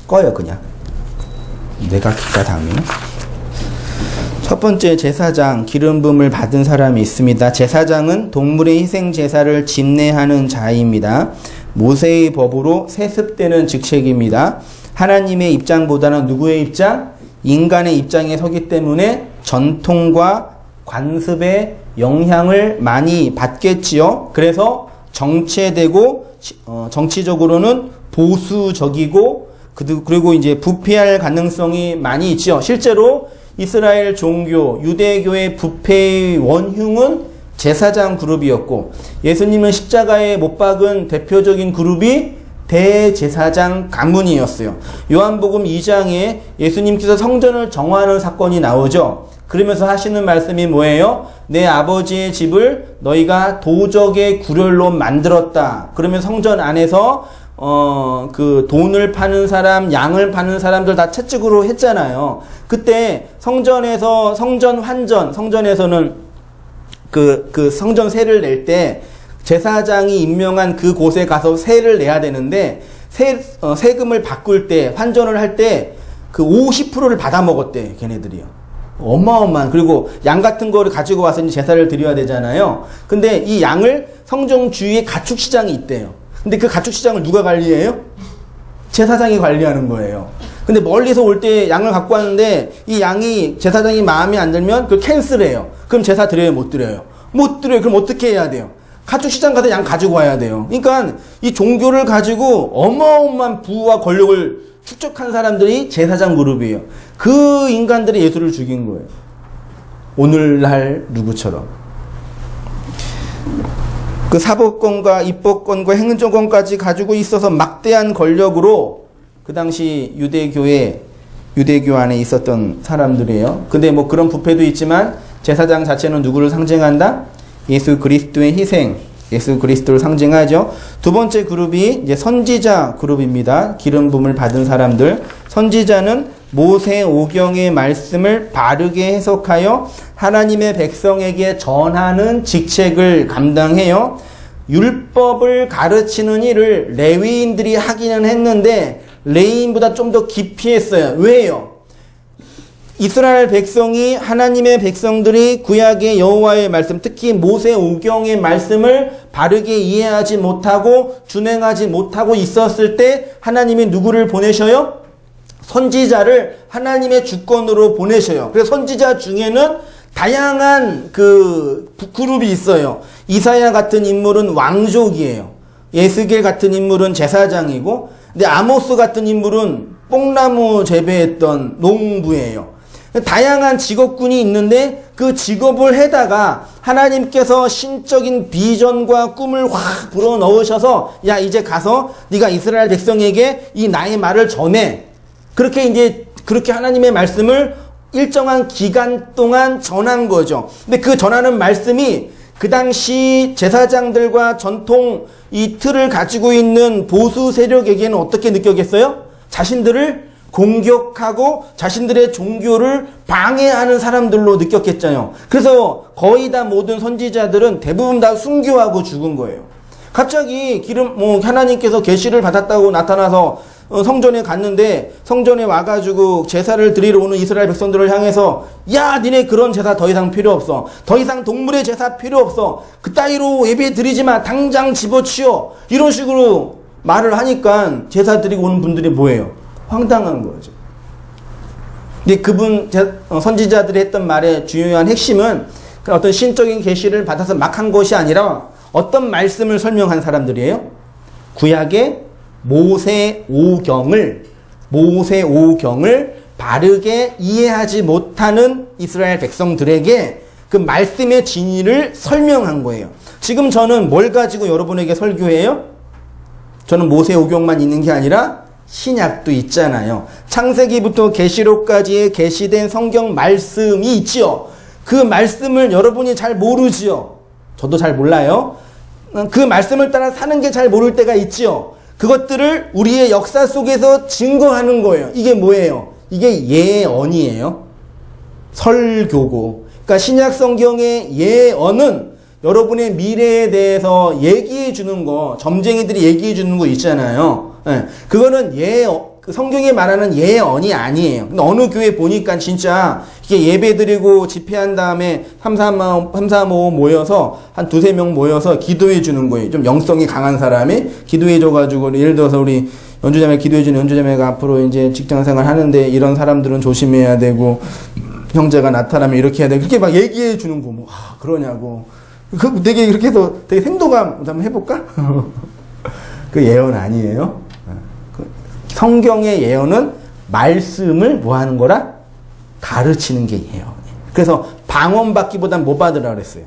꺼요 그냥. 내가 킬까 다음에. 첫 번째 제사장 기름 부음을 받은 사람이 있습니다. 제사장은 동물의 희생 제사를 집례하는 자입니다. 모세의 법으로 세습되는 직책입니다. 하나님의 입장보다는 누구의 입장? 인간의 입장에 서기 때문에 전통과 관습의 영향을 많이 받겠지요. 그래서 정체되고 정치적으로는 보수적이고 그리고 이제 부패할 가능성이 많이 있죠. 실제로 이스라엘 종교, 유대교의 부패의 원흉은 제사장 그룹이었고 예수님은 십자가에 못 박은 대표적인 그룹이 대제사장 가문이었어요. 요한복음 2장에 예수님께서 성전을 정화하는 사건이 나오죠. 그러면서 하시는 말씀이 뭐예요? 내 아버지의 집을 너희가 도적의 구렬로 만들었다. 그러면 성전 안에서 그 돈을 파는 사람, 양을 파는 사람들 다 채찍으로 했잖아요. 그때 성전에서 성전에서는 그 성전 세를 낼 때 제사장이 임명한 그 곳에 가서 세를 내야 되는데 세금을 바꿀 때 환전을 할 때 그 50%를 받아 먹었대 걔네들이요. 어마어마한. 그리고 양 같은 거를 가지고 와서 이제 제사를 드려야 되잖아요. 근데 이 양을 성전 주위에 가축 시장이 있대요. 근데 그 가축 시장을 누가 관리해요? 제사장이 관리하는 거예요. 근데 멀리서 올 때 양을 갖고 왔는데 이 양이 제사장이 마음에 안 들면 그걸 캔슬해요. 그럼 제사 드려요? 못 드려요? 못 드려요. 그럼 어떻게 해야 돼요? 가축 시장 가서 양 가지고 와야 돼요. 그러니까 이 종교를 가지고 어마어마한 부와 권력을 축적한 사람들이 제사장 그룹이에요. 그 인간들이 예수를 죽인 거예요. 오늘날 누구처럼. 그 사법권과 입법권과 행정권까지 가지고 있어서 막대한 권력으로 그 당시 유대교 안에 있었던 사람들이에요. 근데 뭐 그런 부패도 있지만 제사장 자체는 누구를 상징한다? 예수 그리스도의 희생, 예수 그리스도를 상징하죠. 두 번째 그룹이 이제 선지자 그룹입니다. 기름 부음을 받은 사람들. 선지자는 모세 오경의 말씀을 바르게 해석하여 하나님의 백성에게 전하는 직책을 감당해요. 율법을 가르치는 일을 레위인들이 하기는 했는데 레위인보다 좀 더 깊이 했어요. 왜요? 이스라엘 백성이 하나님의 백성들이 구약의 여호와의 말씀, 특히 모세 오경의 말씀을 바르게 이해하지 못하고 준행하지 못하고 있었을 때 하나님이 누구를 보내셔요? 선지자를 하나님의 주권으로 보내셔요. 그래서 선지자 중에는 다양한 그 그룹이 있어요. 이사야 같은 인물은 왕족이에요. 예스겔 같은 인물은 제사장이고, 근데 아모스 같은 인물은 뽕나무 재배했던 농부예요. 다양한 직업군이 있는데 그 직업을 해다가 하나님께서 신적인 비전과 꿈을 확 불어넣으셔서 야 이제 가서 네가 이스라엘 백성에게 이 나의 말을 전해. 그렇게 하나님의 말씀을 일정한 기간 동안 전한 거죠. 근데 그 전하는 말씀이 그 당시 제사장들과 전통 이 틀을 가지고 있는 보수 세력에게는 어떻게 느껴겠어요? 자신들을 공격하고 자신들의 종교를 방해하는 사람들로 느꼈겠잖아요. 그래서 거의 다 모든 선지자들은 대부분 다 순교하고 죽은 거예요. 갑자기 하나님께서 계시를 받았다고 나타나서 성전에 갔는데 성전에 와가지고 제사를 드리러 오는 이스라엘 백성들을 향해서 야 니네 그런 제사 더 이상 필요 없어. 더 이상 동물의 제사 필요 없어. 그따위로 예배 드리지 마. 당장 집어치워. 이런 식으로 말을 하니까 제사 드리고 오는 분들이 뭐예요? 황당한 거죠. 근데 그분 선지자들이 했던 말의 중요한 핵심은 어떤 신적인 계시를 받아서 막 한 것이 아니라 어떤 말씀을 설명한 사람들이에요? 구약의 모세오경을 바르게 이해하지 못하는 이스라엘 백성들에게 그 말씀의 진리를 설명한 거예요. 지금 저는 뭘 가지고 여러분에게 설교해요? 저는 모세오경만 있는 게 아니라 신약도 있잖아요. 창세기부터 계시록까지의 계시된 성경 말씀이 있지요. 그 말씀을 여러분이 잘 모르지요. 저도 잘 몰라요. 그 말씀을 따라 사는 게 잘 모를 때가 있지요. 그것들을 우리의 역사 속에서 증거하는 거예요. 이게 뭐예요? 이게 예언이에요. 설교고. 그러니까 신약 성경의 예언은 여러분의 미래에 대해서 얘기해 주는 거, 점쟁이들이 얘기해 주는 거 있잖아요. 네. 그거는 성경이 말하는 예언이 아니에요. 근데 어느 교회 보니까 진짜 이게 예배 드리고 집회한 다음에 335 모여서 한 2-3명 모여서 기도해 주는 거예요. 좀 영성이 강한 사람이 기도해 줘가지고, 예를 들어서 우리 연주자매 기도해 주는 연주자매가 앞으로 이제 직장 생활 하는데 이런 사람들은 조심해야 되고, 형제가 나타나면 이렇게 해야 되고, 그렇게 막 얘기해 주는 거, 뭐, 그러냐고. 되게 이렇게 해서 되게 생동감 한번 해볼까? 그 예언 아니에요. 성경의 예언은 말씀을 뭐 하는 거라? 가르치는 게 예언이에요. 그래서 방언받기보단 뭐 받으라 그랬어요?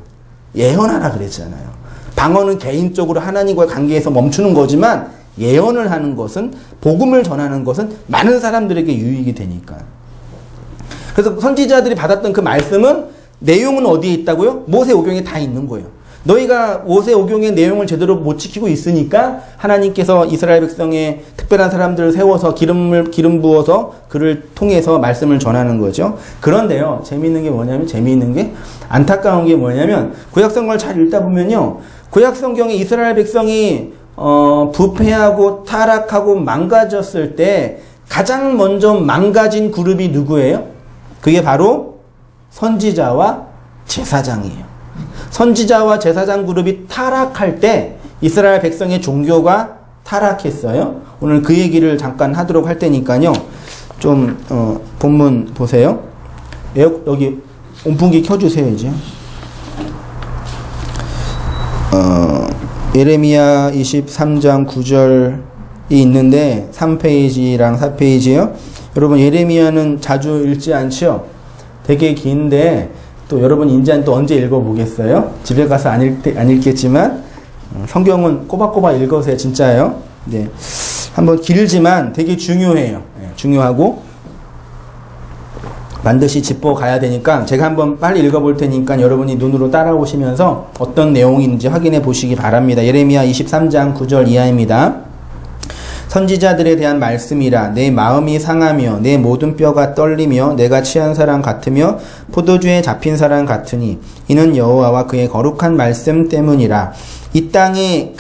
예언하라 그랬잖아요. 방언은 개인적으로 하나님과의 관계에서 멈추는 거지만 예언을 하는 것은, 복음을 전하는 것은 많은 사람들에게 유익이 되니까. 그래서 선지자들이 받았던 그 말씀은 내용은 어디에 있다고요? 모세오경에 다 있는 거예요. 너희가 모세오경의 내용을 제대로 못 지키고 있으니까 하나님께서 이스라엘 백성의 특별한 사람들을 세워서 기름 부어서 그를 통해서 말씀을 전하는 거죠. 그런데요, 재미있는 게 안타까운 게 뭐냐면, 구약성경을 잘 읽다 보면요, 구약성경에 이스라엘 백성이 부패하고 타락하고 망가졌을 때 가장 먼저 망가진 그룹이 누구예요? 그게 바로 선지자와 제사장이에요. 선지자와 제사장 그룹이 타락할 때 이스라엘 백성의 종교가 타락했어요. 오늘 그 얘기를 잠깐 하도록 할 테니까요. 좀 본문 보세요. 여기 온풍기 켜주세요. 이제 예레미야 23장 9절이 있는데 3페이지랑 4페이지요. 여러분 예레미야는 자주 읽지 않죠? 되게 긴데 또 여러분 인자는 또 언제 읽어보겠어요? 집에 가서 안 읽겠지만 성경은 꼬박꼬박 읽으세요. 진짜요. 네. 한번 길지만 되게 중요해요. 네, 중요하고 반드시 짚어 가야 되니까 제가 한번 빨리 읽어볼 테니까 여러분이 눈으로 따라오시면서 어떤 내용인지 확인해 보시기 바랍니다. 예레미야 23장 9절 이하입니다. 선지자들에 대한 말씀이라. 내 마음이 상하며 내 모든 뼈가 떨리며 내가 취한 사람 같으며 포도주에 잡힌 사람 같으니 이는 여호와와 그의 거룩한 말씀 때문이라. 이 땅에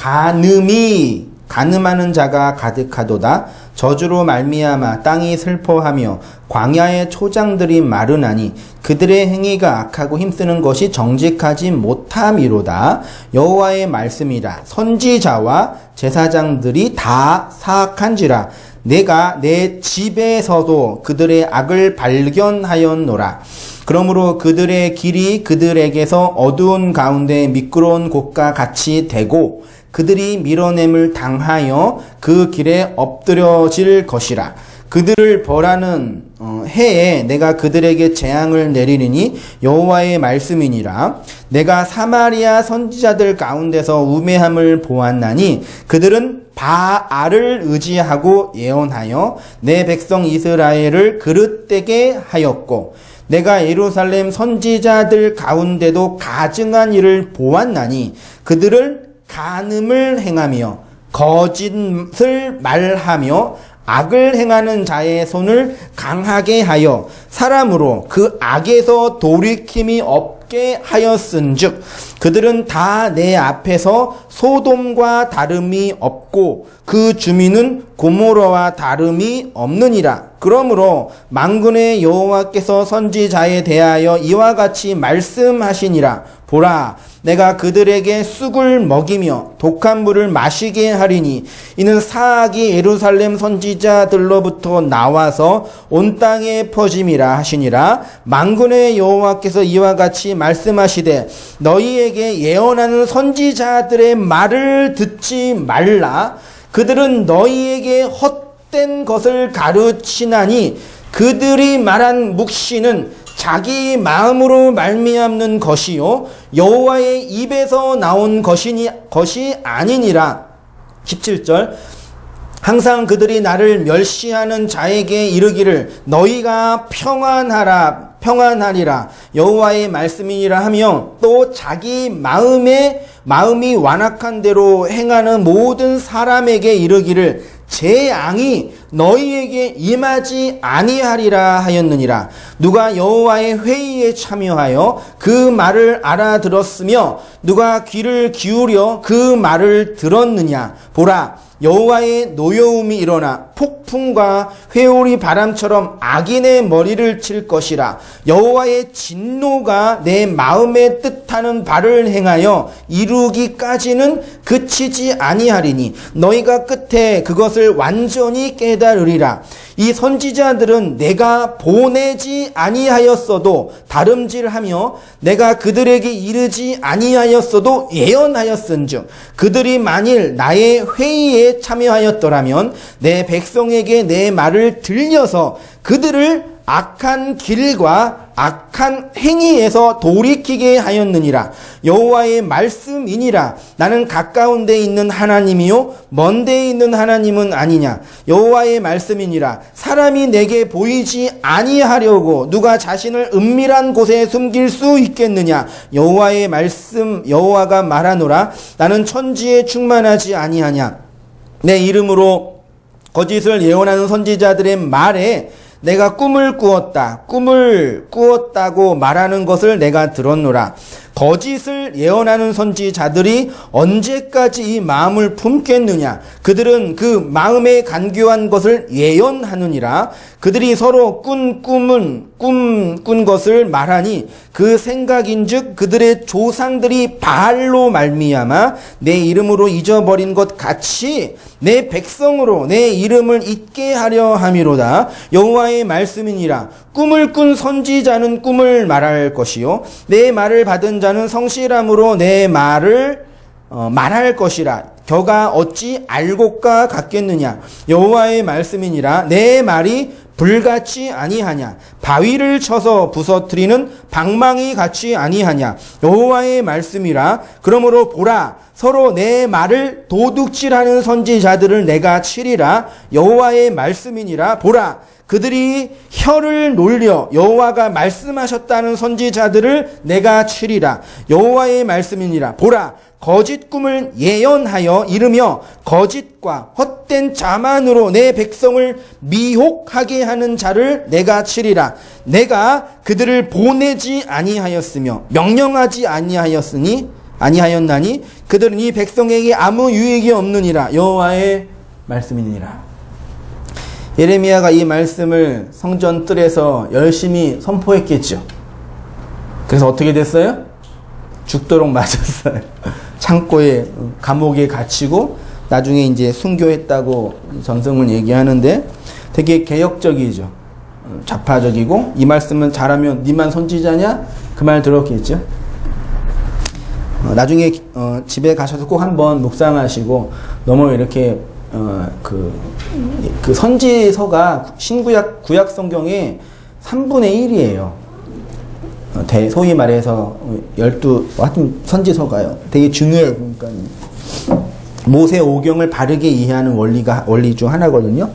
간음하는 자가 가득하도다. 저주로 말미암아 땅이 슬퍼하며 광야의 초장들이 마르나니 그들의 행위가 악하고 힘쓰는 것이 정직하지 못함이로다. 여호와의 말씀이라. 선지자와 제사장들이 다 사악한지라. 내가 내 집에서도 그들의 악을 발견하였노라. 그러므로 그들의 길이 그들에게서 어두운 가운데 미끄러운 곳과 같이 되고 그들이 밀어냄을 당하여 그 길에 엎드려질 것이라. 그들을 벌하는 해에 내가 그들에게 재앙을 내리리니 여호와의 말씀이니라. 내가 사마리아 선지자들 가운데서 우매함을 보았나니 그들은 바알을 의지하고 예언하여 내 백성 이스라엘을 그릇되게 하였고 내가 예루살렘 선지자들 가운데도 가증한 일을 보았나니 그들을 간음을 행하며 거짓을 말하며 악을 행하는 자의 손을 강하게 하여 사람으로 그 악에서 돌이킴이 없게 없게 하였은즉 그들은 다 내 앞에서 소돔과 다름이 없고 그 주민은 고모라와 다름이 없느니라. 그러므로 만군의 여호와께서 선지자에 대하여 이와 같이 말씀하시니라. 보라, 내가 그들에게 쑥을 먹이며 독한 물을 마시게 하리니 이는 사악이 예루살렘 선지자들로부터 나와서 온 땅에 퍼짐이라 하시니라. 만군의 여호와께서 이와 같이 말씀하시되 너희에게 예언하는 선지자들의 말을 듣지 말라. 그들은 너희에게 헛된 것을 가르치나니 그들이 말한 묵시는 자기 마음으로 말미암는 것이요 여호와의 입에서 나온 것이 아니니라. 17절 항상 그들이 나를 멸시하는 자에게 이르기를 너희가 평안하리라 여호와의 말씀이니라 하며 또 자기 마음이 완악한 대로 행하는 모든 사람에게 이르기를 재앙이 너희에게 임하지 아니하리라 하였느니라. 누가 여호와의 회의에 참여하여 그 말을 알아들었으며 누가 귀를 기울여 그 말을 들었느냐. 보라, 여호와의 노여움이 일어나 폭풍과 회오리 바람처럼 악인의 머리를 칠 것이라. 여호와의 진노가 내 마음에 뜻하는 바를 행하여 이루기까지는 그치지 아니하리니 너희가 끝에 그것을 완전히 깨달으리라. 이 선지자들은 내가 보내지 아니하였어도 다름질하며 내가 그들에게 이르지 아니하였어도 예언하였은즉 그들이 만일 나의 회의에 참여하였더라면 내 백성에게 내 말을 들려서 그들을 악한 길과 악한 행위에서 돌이키게 하였느니라. 여호와의 말씀이니라. 나는 가까운 데 있는 하나님이요 먼 데 있는 하나님은 아니냐. 여호와의 말씀이니라. 사람이 내게 보이지 아니하려고 누가 자신을 은밀한 곳에 숨길 수 있겠느냐. 여호와의 말씀 여호와가 말하노라. 나는 천지에 충만하지 아니하냐. 내 이름으로 거짓을 예언하는 선지자들의 말에 내가 꿈을 꾸었다고 말하는 것을 내가 들었노라. 거짓을 예언하는 선지자들이 언제까지 이 마음을 품겠느냐. 그들은 그 마음에 간교한 것을 예언하느니라. 그들이 서로 꾼 것을 말하니 그 생각인즉 그들의 조상들이 바알로 말미암아 내 이름으로 잊어버린 것 같이 내 백성으로 내 이름을 잊게 하려 함이로다. 여호와의 말씀이니라. 꿈을 꾼 선지자는 꿈을 말할 것이요 내 말을 받은 자는 성실함으로 내 말을 말할 것이라. 겨가 어찌 알곡과 같겠느냐. 여호와의 말씀이니라. 내 말이 불같이 아니하냐. 바위를 쳐서 부서뜨리는 방망이 같이 아니하냐. 여호와의 말씀이라. 그러므로 보라, 서로 내 말을 도둑질하는 선지자들을 내가 치리라. 여호와의 말씀이니라. 보라, 그들이 혀를 놀려 여호와가 말씀하셨다는 선지자들을 내가 치리라. 여호와의 말씀이니라. 보라, 거짓 꿈을 예언하여 이르며 거짓과 헛된 자만으로 내 백성을 미혹하게 하는 자를 내가 치리라. 내가 그들을 보내지 아니하였으며 명령하지 아니하였나니 그들은 이 백성에게 아무 유익이 없느니라. 여호와의 말씀이니라. 예레미야가 이 말씀을 성전 뜰에서 열심히 선포했겠죠. 그래서 어떻게 됐어요? 죽도록 맞았어요. 창고에, 감옥에 갇히고 나중에 이제 순교했다고 전승은 얘기하는데 되게 개혁적이죠. 좌파적이고 이 말씀은 잘하면 니만 선지자냐? 그 말 들었겠죠. 나중에 집에 가셔서 꼭 한번 묵상하시고 너무 이렇게 그 선지서가 구약 성경의 3분의 1이에요. 소위 말해서 12 하여튼 선지서가요. 되게 중요해요. 그러니까 모세 오경을 바르게 이해하는 원리 중 하나거든요.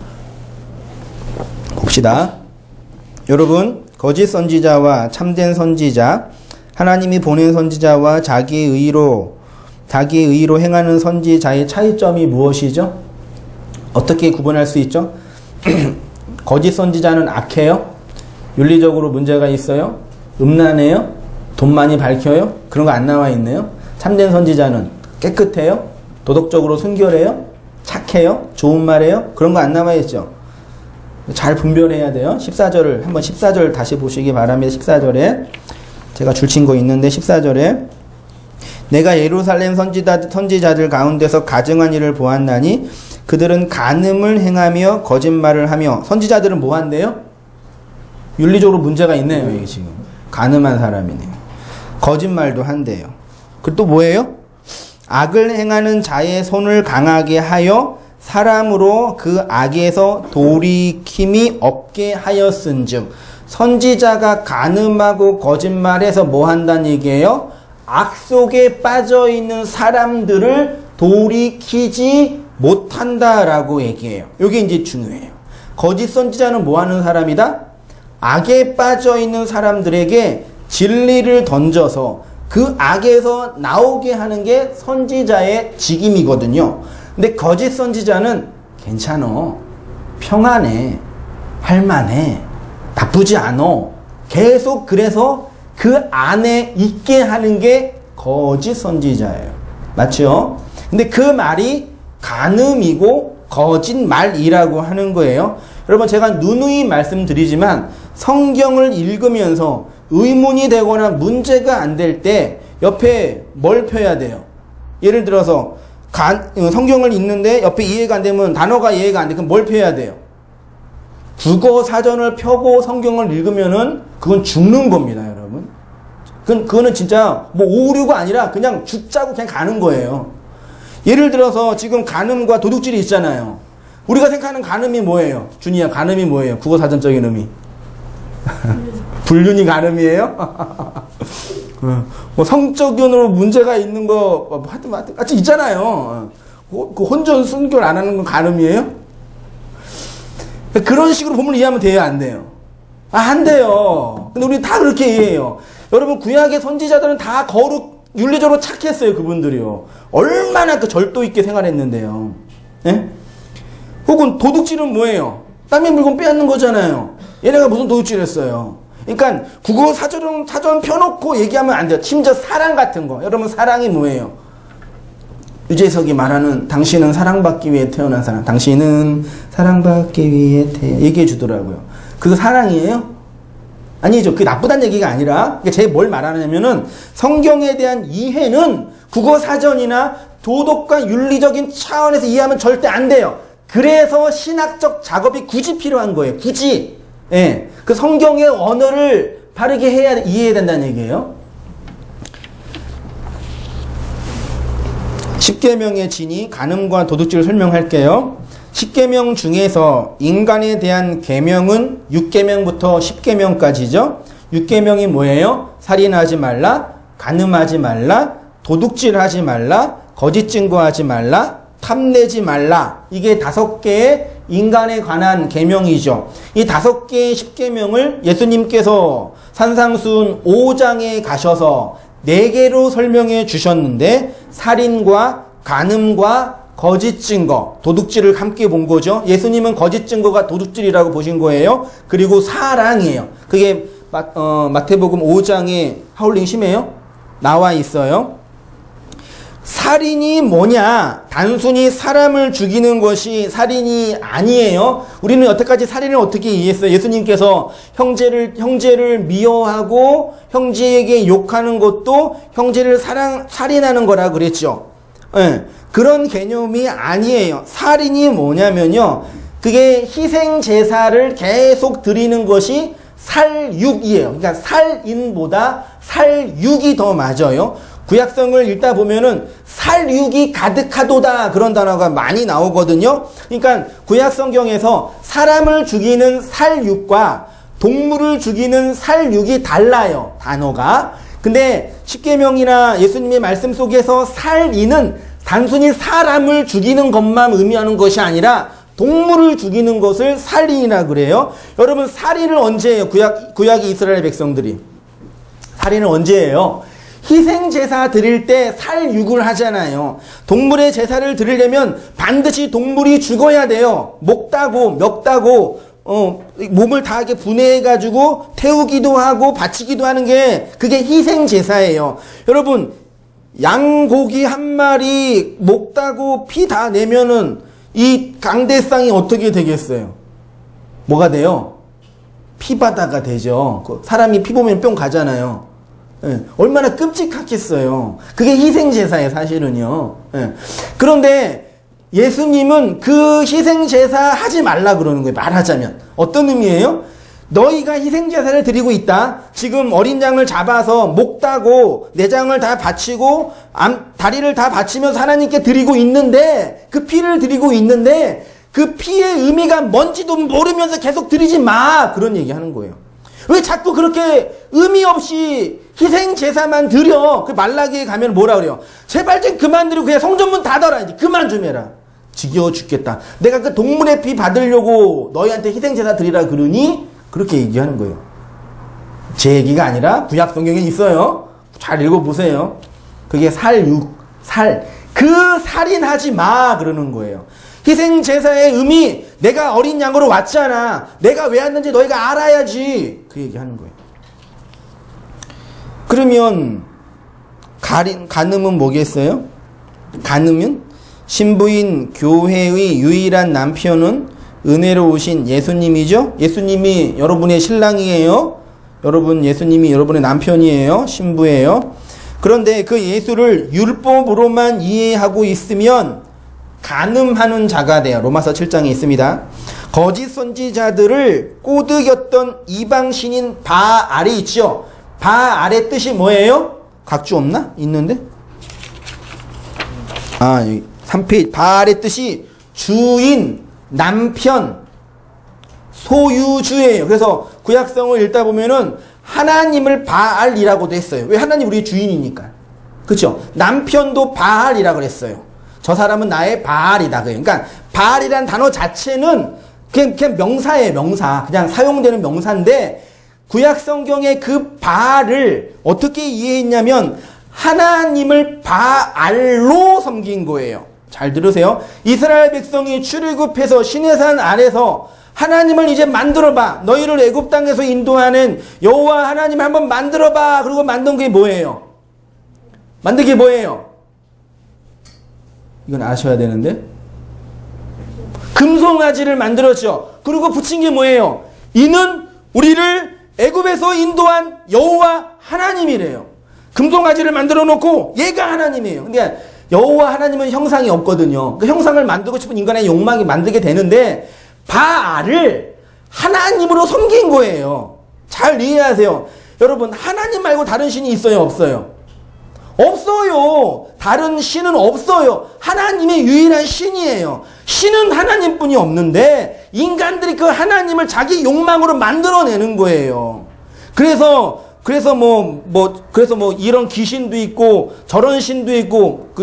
봅시다. 여러분, 거짓 선지자와 참된 선지자, 하나님이 보낸 선지자와 자기의 의로 행하는 선지자의 차이점이 무엇이죠? 어떻게 구분할 수 있죠? 거짓 선지자는 악해요? 윤리적으로 문제가 있어요? 음란해요? 돈 많이 밝혀요? 그런 거 안 나와 있네요. 참된 선지자는 깨끗해요? 도덕적으로 순결해요? 착해요? 좋은 말해요? 그런 거 안 나와 있죠. 잘 분별해야 돼요. 14절을 한번 14절 다시 보시기 바랍니다. 14절에 제가 줄친 거 있는데 14절에 내가 예루살렘 선지자들 가운데서 가증한 일을 보았나니 그들은 간음을 행하며 거짓말을 하며. 선지자들은 뭐 한대요? 윤리적으로 문제가 있네요. 이게 지금 간음한 사람이네요. 거짓말도 한대요. 그리고 또 뭐예요? 악을 행하는 자의 손을 강하게 하여 사람으로 그 악에서 돌이킴이 없게 하였은즉. 선지자가 간음하고 거짓말해서 뭐 한다는 얘기예요? 악 속에 빠져있는 사람들을 돌이키지 못한다라고 얘기해요. 이게 이제 중요해요. 거짓 선지자는 뭐 하는 사람이다? 악에 빠져있는 사람들에게 진리를 던져서 그 악에서 나오게 하는 게 선지자의 직임이거든요. 근데 거짓 선지자는 괜찮어, 평안해, 할만해, 나쁘지 않아, 계속 그래서 그 안에 있게 하는 게 거짓 선지자예요. 맞죠? 근데 그 말이 간음이고 거짓말이라고 하는 거예요. 여러분, 제가 누누이 말씀드리지만 성경을 읽으면서 의문이 되거나 문제가 안 될 때 옆에 뭘 펴야 돼요? 예를 들어서 성경을 읽는데 옆에 이해가 안 되면, 단어가 이해가 안 돼, 그럼 뭘 펴야 돼요? 국어 사전을 펴고 성경을 읽으면은 그건 죽는 겁니다, 여러분. 그거는 진짜 뭐 5, 6가 아니라 그냥 죽자고 그냥 가는 거예요. 예를 들어서 지금 간음과 도둑질이 있잖아요. 우리가 생각하는 간음이 뭐예요? 준이야, 간음이 뭐예요? 국어 사전적인 의미. 불륜이 간음이에요? 뭐 성적으로 문제가 있는 거 하여튼 있잖아요. 그 혼전 순결 안 하는 건 간음이에요? 그런 식으로 본문을 이해하면 돼요, 안 돼요? 안 돼요. 근데 우리 다 그렇게 이해해요. 여러분, 구약의 선지자들은 다 윤리적으로 착했어요, 그분들이요. 얼마나 그 절도 있게 생활했는데요. 예? 혹은 도둑질은 뭐예요? 남의 물건 빼앗는 거잖아요. 얘네가 무슨 도둑질 했어요? 그러니까 국어 사전 펴놓고 얘기하면 안 돼요. 심지어 사랑 같은 거. 여러분, 사랑이 뭐예요? 유재석이 말하는 당신은 사랑받기 위해 태어난 사람. 당신은 사랑받기 위해 얘기해 주더라고요. 그거 사랑이에요? 아니죠. 그게 나쁘다는 얘기가 아니라, 제 뭘 말하냐면은 성경에 대한 이해는 국어 사전이나 도덕과 윤리적인 차원에서 이해하면 절대 안 돼요. 그래서 신학적 작업이 굳이 필요한 거예요. 굳이. 예. 그 성경의 언어를 바르게 이해해야 된다는 얘기예요. 십계명의 진위, 간음과 도둑질을 설명할게요. 십계명 중에서 인간에 대한 계명은 6계명부터 10계명까지죠. 6계명이 뭐예요? 살인하지 말라, 간음하지 말라, 도둑질하지 말라, 거짓 증거하지 말라, 탐내지 말라. 이게 5개의 인간에 관한 계명이죠. 이 5개의 10계명을 예수님께서 산상수훈 5장에 가셔서 4개로 설명해 주셨는데, 살인과 간음과 거짓 증거, 도둑질을 함께 본 거죠. 예수님은 거짓 증거가 도둑질이라고 보신 거예요. 그리고 사랑이에요. 그게 마태복음 5장에 하울링 심해요? 나와 있어요. 살인이 뭐냐? 단순히 사람을 죽이는 것이 살인이 아니에요. 우리는 여태까지 살인을 어떻게 이해했어요? 예수님께서 형제를 미워하고 형제에게 욕하는 것도 형제를 살인하는 거라 그랬죠. 네. 그런 개념이 아니에요. 살인이 뭐냐면요, 그게 희생 제사를 계속 드리는 것이 살육이에요. 그러니까 살인보다 살육이 더 맞아요. 구약성을 읽다 보면은 살육이 가득하도다, 그런 단어가 많이 나오거든요. 그러니까 구약성경에서 사람을 죽이는 살육과 동물을 죽이는 살육이 달라요, 단어가. 근데 십계명이나 예수님의 말씀 속에서 살인은 단순히 사람을 죽이는 것만 의미하는 것이 아니라 동물을 죽이는 것을 살인이라 그래요. 여러분, 살인을 언제 해요? 구약의 이스라엘 백성들이. 살인을 언제 해요? 희생제사 드릴 때 살육을 하잖아요. 동물의 제사를 드리려면 반드시 동물이 죽어야 돼요. 목다고 멱다고 몸을 다하게 분해해가지고 태우기도 하고 바치기도 하는 게 그게 희생제사예요. 여러분, 양고기 한 마리 목다고 피 다 내면은 이 강대상이 어떻게 되겠어요? 뭐가 돼요? 피바다가 되죠. 사람이 피 보면 뿅 가잖아요. 예, 얼마나 끔찍하겠어요. 그게 희생제사예요, 사실은요. 예. 그런데 예수님은 그 희생제사 하지 말라 그러는 거예요. 말하자면. 어떤 의미예요? 너희가 희생제사를 드리고 있다. 지금 어린 양을 잡아서 목 따고 내장을 다 바치고 다리를 다 바치면서 하나님께 드리고 있는데, 그 피를 드리고 있는데 그 피의 의미가 뭔지도 모르면서 계속 드리지 마. 그런 얘기 하는 거예요. 왜 자꾸 그렇게 의미 없이 희생제사만 드려? 그 말라기에 가면 뭐라 그래요? 제발 좀 그만 드리고 그냥 성전문 닫아라. 이제 그만 좀 해라. 지겨워 죽겠다. 내가 그 동물의 피 받으려고 너희한테 희생제사 드리라 그러니? 그렇게 얘기하는 거예요. 제 얘기가 아니라 구약 성경에 있어요. 잘 읽어보세요. 그게 살. 그 살인하지 마 그러는 거예요. 희생제사의 의미, 내가 어린 양으로 왔잖아. 내가 왜 왔는지 너희가 알아야지. 그 얘기하는 거예요. 그러면 간음은 뭐겠어요? 간음은 신부인 교회의 유일한 남편은 은혜로 오신 예수님이죠. 예수님이 여러분의 신랑이에요. 예수님이 여러분의 남편이에요. 신부예요. 그런데 그 예수를 율법으로만 이해하고 있으면 간음하는 자가 돼요. 로마서 7장에 있습니다. 거짓 선지자들을 꼬드겼던 이방신인 바알이 있죠. 바알의 뜻이 뭐예요? 각주 없나? 있는데? 여기 3페이지. 바알의 뜻이 주인, 남편, 소유주예요. 그래서 구약성을 읽다 보면은 하나님을 바알이라고도 했어요. 왜? 하나님 우리의 주인이니까. 그렇죠? 남편도 바알이라고 그랬어요. 저 사람은 나의 바알이다. 그러니까 바알이라는 단어 자체는 그냥 명사예요. 명사. 그냥 사용되는 명사인데 구약성경의 그 바알을 어떻게 이해했냐면 하나님을 바알로 섬긴 거예요. 잘 들으세요. 이스라엘 백성이 출애굽해서 시내산 아래서 하나님을 이제 만들어봐. 너희를 애굽 땅에서 인도하는 여호와 하나님 한번 만들어봐. 그리고 만든 게 뭐예요? 만든 게 뭐예요? 이건 아셔야 되는데. 금송아지를 만들었죠. 그리고 붙인 게 뭐예요? 이는 우리를 애굽에서 인도한 여호와 하나님이래요. 금송아지를 만들어 놓고 얘가 하나님이에요. 근데 여호와 하나님은 형상이 없거든요. 그 형상을 만들고 싶은 인간의 욕망이 만들게 되는데 바알을 하나님으로 섬긴 거예요. 잘 이해하세요. 여러분, 하나님 말고 다른 신이 있어요? 없어요? 없어요. 다른 신은 없어요. 하나님의 유일한 신이에요. 신은 하나님뿐이 없는데 인간들이 그 하나님을 자기 욕망으로 만들어내는 거예요. 그래서 이런 귀신도 있고 저런 신도 있고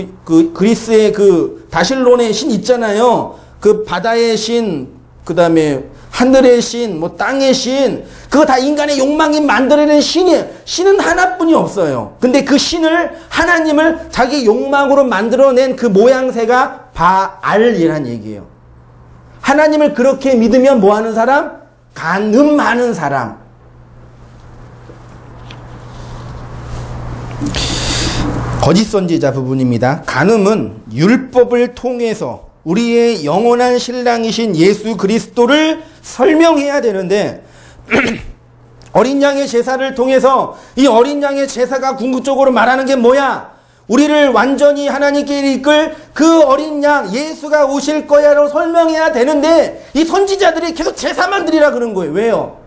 그리스의 그 다실론의 신 있잖아요. 그 바다의 신, 그다음에 하늘의 신, 땅의 신, 그거 다 인간의 욕망이 만들어낸 신이에요. 신은 하나뿐이 없어요. 근데 그 신을, 하나님을 자기 욕망으로 만들어낸 그 모양새가 바알이란 얘기예요. 하나님을 그렇게 믿으면 뭐 하는 사람? 간음하는 사람. 거짓 선지자 부분입니다. 간음은 율법을 통해서 우리의 영원한 신랑이신 예수 그리스도를 설명해야 되는데 어린 양의 제사를 통해서 이 어린 양의 제사가 궁극적으로 말하는 게 뭐야? 우리를 완전히 하나님께 이끌 그 어린 양 예수가 오실 거야로 설명해야 되는데 이 선지자들이 계속 제사만 드리라 그런 거예요. 왜요?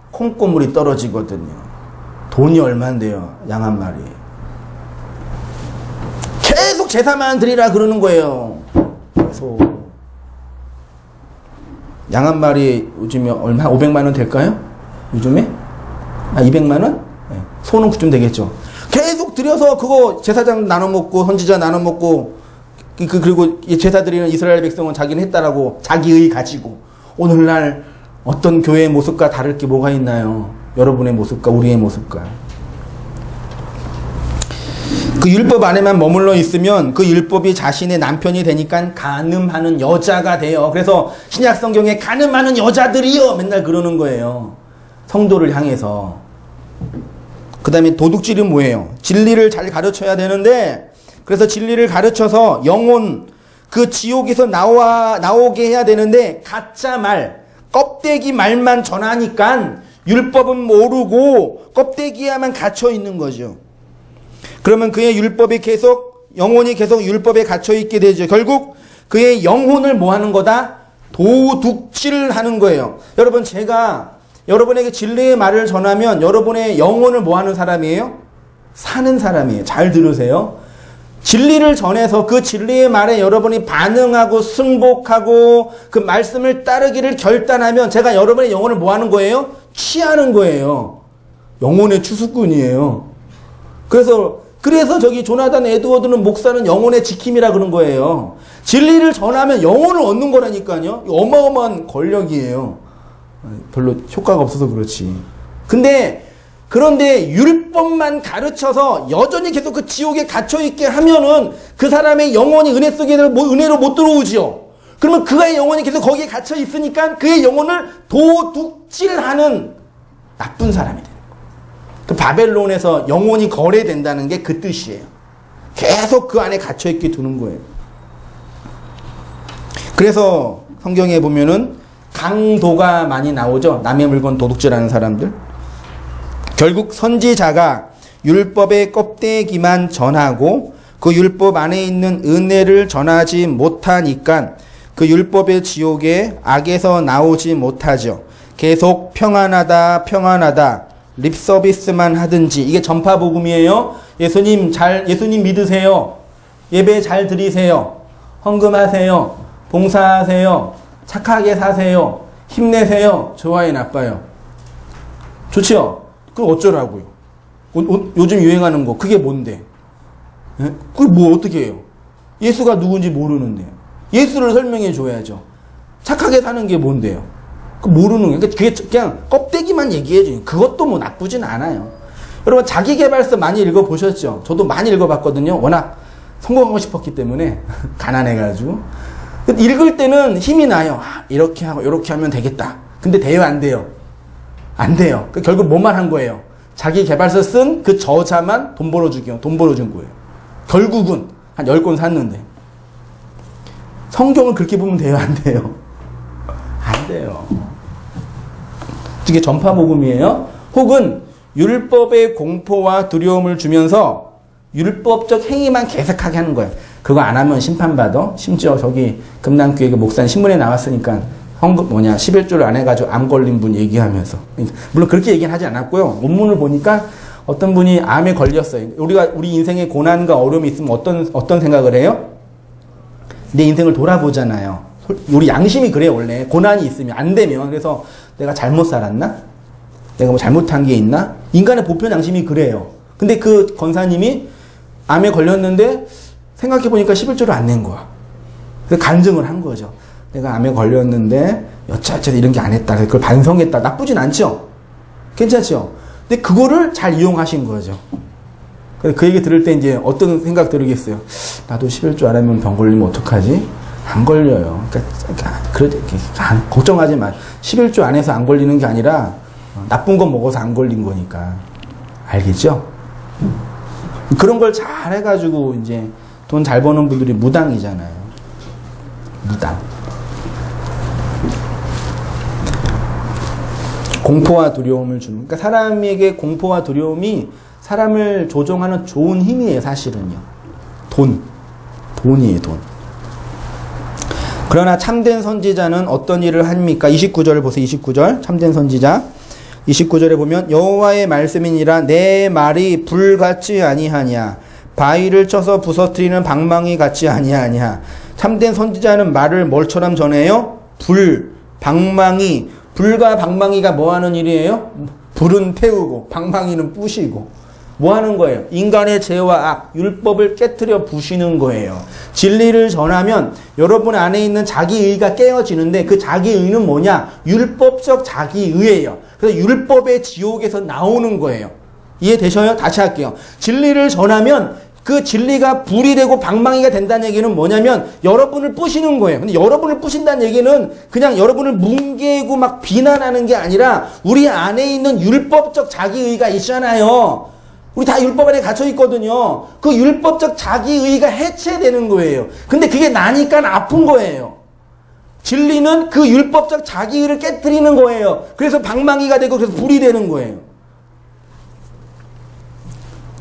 콩고물이 떨어지거든요. 돈이 얼만데요? 양 한 마리. 계속 제사만 드리라 그러는 거예요. 그래서 양 한 마리 요즘에 얼마? 500만 원 될까요? 요즘에? 200만 원? 네. 소는 그쯤 되겠죠. 계속 드려서 그거 제사장 나눠 먹고 선지자 나눠 먹고 그리고 제사 드리는 이스라엘 백성은 자기는 했다라고 자기의 가지고 오늘날 어떤 교회의 모습과 다를 게 뭐가 있나요? 여러분의 모습과 우리의 모습과. 그 율법 안에만 머물러 있으면 그 율법이 자신의 남편이 되니까 간음하는 여자가 돼요. 그래서 신약 성경에 간음하는 여자들이요 맨날 그러는 거예요. 성도를 향해서. 그 다음에 도둑질은 뭐예요? 진리를 잘 가르쳐야 되는데, 그래서 진리를 가르쳐서 영혼 그 지옥에서 나오게 해야 되는데 가짜 말, 껍데기 말만 전하니까 율법은 모르고 껍데기에만 갇혀 있는 거죠. 그러면 그의 율법이 영혼이 계속 율법에 갇혀 있게 되죠. 결국 그의 영혼을 뭐 하는 거다? 도둑질하는 거예요. 여러분, 제가 여러분에게 진리의 말을 전하면 여러분의 영혼을 뭐 하는 사람이에요? 사는 사람이에요. 잘 들으세요. 진리를 전해서 그 진리의 말에 여러분이 반응하고 승복하고 그 말씀을 따르기를 결단하면 제가 여러분의 영혼을 뭐 하는 거예요? 취하는 거예요. 영혼의 추수꾼이에요. 그래서 저기 조나단 에드워드는 목사는 영혼의 지킴이라 그런 거예요. 진리를 전하면 영혼을 얻는 거라니까요. 어마어마한 권력이에요. 별로 효과가 없어서 그렇지. 그런데 율법만 가르쳐서 여전히 계속 그 지옥에 갇혀있게 하면은 그 사람의 영혼이 은혜 속에 은혜로 못 들어오지요. 그러면 그의 영혼이 계속 거기에 갇혀있으니까 그의 영혼을 도둑질하는 나쁜 사람이 돼요. 그 바벨론에서 영혼이 거래된다는 게 그 뜻이에요. 계속 그 안에 갇혀있게 두는 거예요. 그래서 성경에 보면은 강도가 많이 나오죠. 남의 물건 도둑질하는 사람들. 결국 선지자가 율법의 껍데기만 전하고 그 율법 안에 있는 은혜를 전하지 못하니까 그 율법의 지옥에 악에서 나오지 못하죠. 계속 평안하다 립서비스만 하든지. 이게 전파복음이에요. 예수님 믿으세요. 예배 잘 드리세요. 헌금하세요. 봉사하세요. 착하게 사세요. 힘내세요. 좋아요, 나빠요? 좋지요? 그럼 어쩌라고요? 요즘 유행하는 거 그게 뭔데? 예? 그게 뭐 어떻게 해요? 예수가 누군지 모르는데요. 예수를 설명해 줘야죠. 착하게 사는 게 뭔데요? 모르는 거예요. 그게 그냥 껍데기만 얘기해 줘요. 그것도 뭐 나쁘진 않아요. 여러분, 자기계발서 많이 읽어보셨죠? 저도 많이 읽어봤거든요. 워낙 성공하고 싶었기 때문에 가난해가지고. 읽을 때는 힘이 나요. 이렇게 하고 이렇게 하면 되겠다. 근데 돼요, 안 돼요? 안 돼요. 결국 뭐만 한 거예요? 자기 개발서 쓴 그 저자만 돈 벌어준 거예요. 결국은 한 10권 샀는데. 성경을 그렇게 보면 돼요, 안 돼요? 안 돼요. 이게 전파복음이에요. 혹은 율법의 공포와 두려움을 주면서 율법적 행위만 계속하게 하는 거예요. 그거 안 하면 심판받아. 심지어 저기 금남교회 목사님 신문에 나왔으니까 헌금 11조를 안 해가지고 암 걸린 분 얘기하면서. 물론 그렇게 얘기는 하지 않았고요. 논문을 보니까 어떤 분이 암에 걸렸어요. 우리 인생에 고난과 어려움이 있으면 어떤 생각을 해요? 내 인생을 돌아보잖아요. 우리 양심이 그래요, 원래. 고난이 있으면, 안 되면. 그래서 내가 잘못 살았나? 내가 뭐 잘못한 게 있나? 인간의 보편 양심이 그래요. 근데 그 권사님이 암에 걸렸는데 생각해보니까 11조를 안 낸 거야. 그래서 간증을 한 거죠. 내가 암에 걸렸는데 여차저차 이런 게 안 했다. 그걸 반성했다. 나쁘진 않죠? 괜찮죠? 근데 그거를 잘 이용하신 거죠. 그 얘기 들을 때 이제 어떤 생각 들으겠어요? 나도 11조 안 하면 병 걸리면 어떡하지? 안 걸려요. 그러니까 걱정하지 마. 11조 안에서 안 걸리는 게 아니라 나쁜 거 먹어서 안 걸린 거니까. 알겠죠? 그런 걸 잘 해가지고 이제 돈 잘 버는 분들이 무당이잖아요. 무당. 공포와 두려움을 주는. 그러니까 사람에게 공포와 두려움이 사람을 조종하는 좋은 힘이에요, 사실은요. 돈이에요, 돈. 그러나 참된 선지자는 어떤 일을 합니까? 29절을 보세요. 29절. 참된 선지자. 29절에 보면 여호와의 말씀이니라 내 말이 불같이 아니하냐 바위를 쳐서 부서뜨리는 방망이 같이 아니하냐. 참된 선지자는 말을 뭘처럼 전해요? 방망이. 불과 방망이가 뭐 하는 일이에요? 불은 태우고 방망이는 부시고. 뭐 하는 거예요? 인간의 죄와 악, 율법을 깨트려 부시는 거예요. 진리를 전하면 여러분 안에 있는 자기의가 깨어지는데 그 자기의는 뭐냐? 율법적 자기의예요. 그래서 율법의 지옥에서 나오는 거예요. 이해되셔요? 다시 할게요. 진리를 전하면 그 진리가 불이 되고 방망이가 된다는 얘기는 뭐냐면 여러분을 부시는 거예요. 근데 여러분을 부신다는 얘기는 그냥 여러분을 뭉개고 막 비난하는 게 아니라 우리 안에 있는 율법적 자기의가 있잖아요. 우리 다 율법 안에 갇혀 있거든요. 그 율법적 자기의가 해체되는 거예요. 근데 그게 나니까 아픈 거예요. 진리는 그 율법적 자기의를 깨뜨리는 거예요. 그래서 방망이가 되고 그래서 불이 되는 거예요.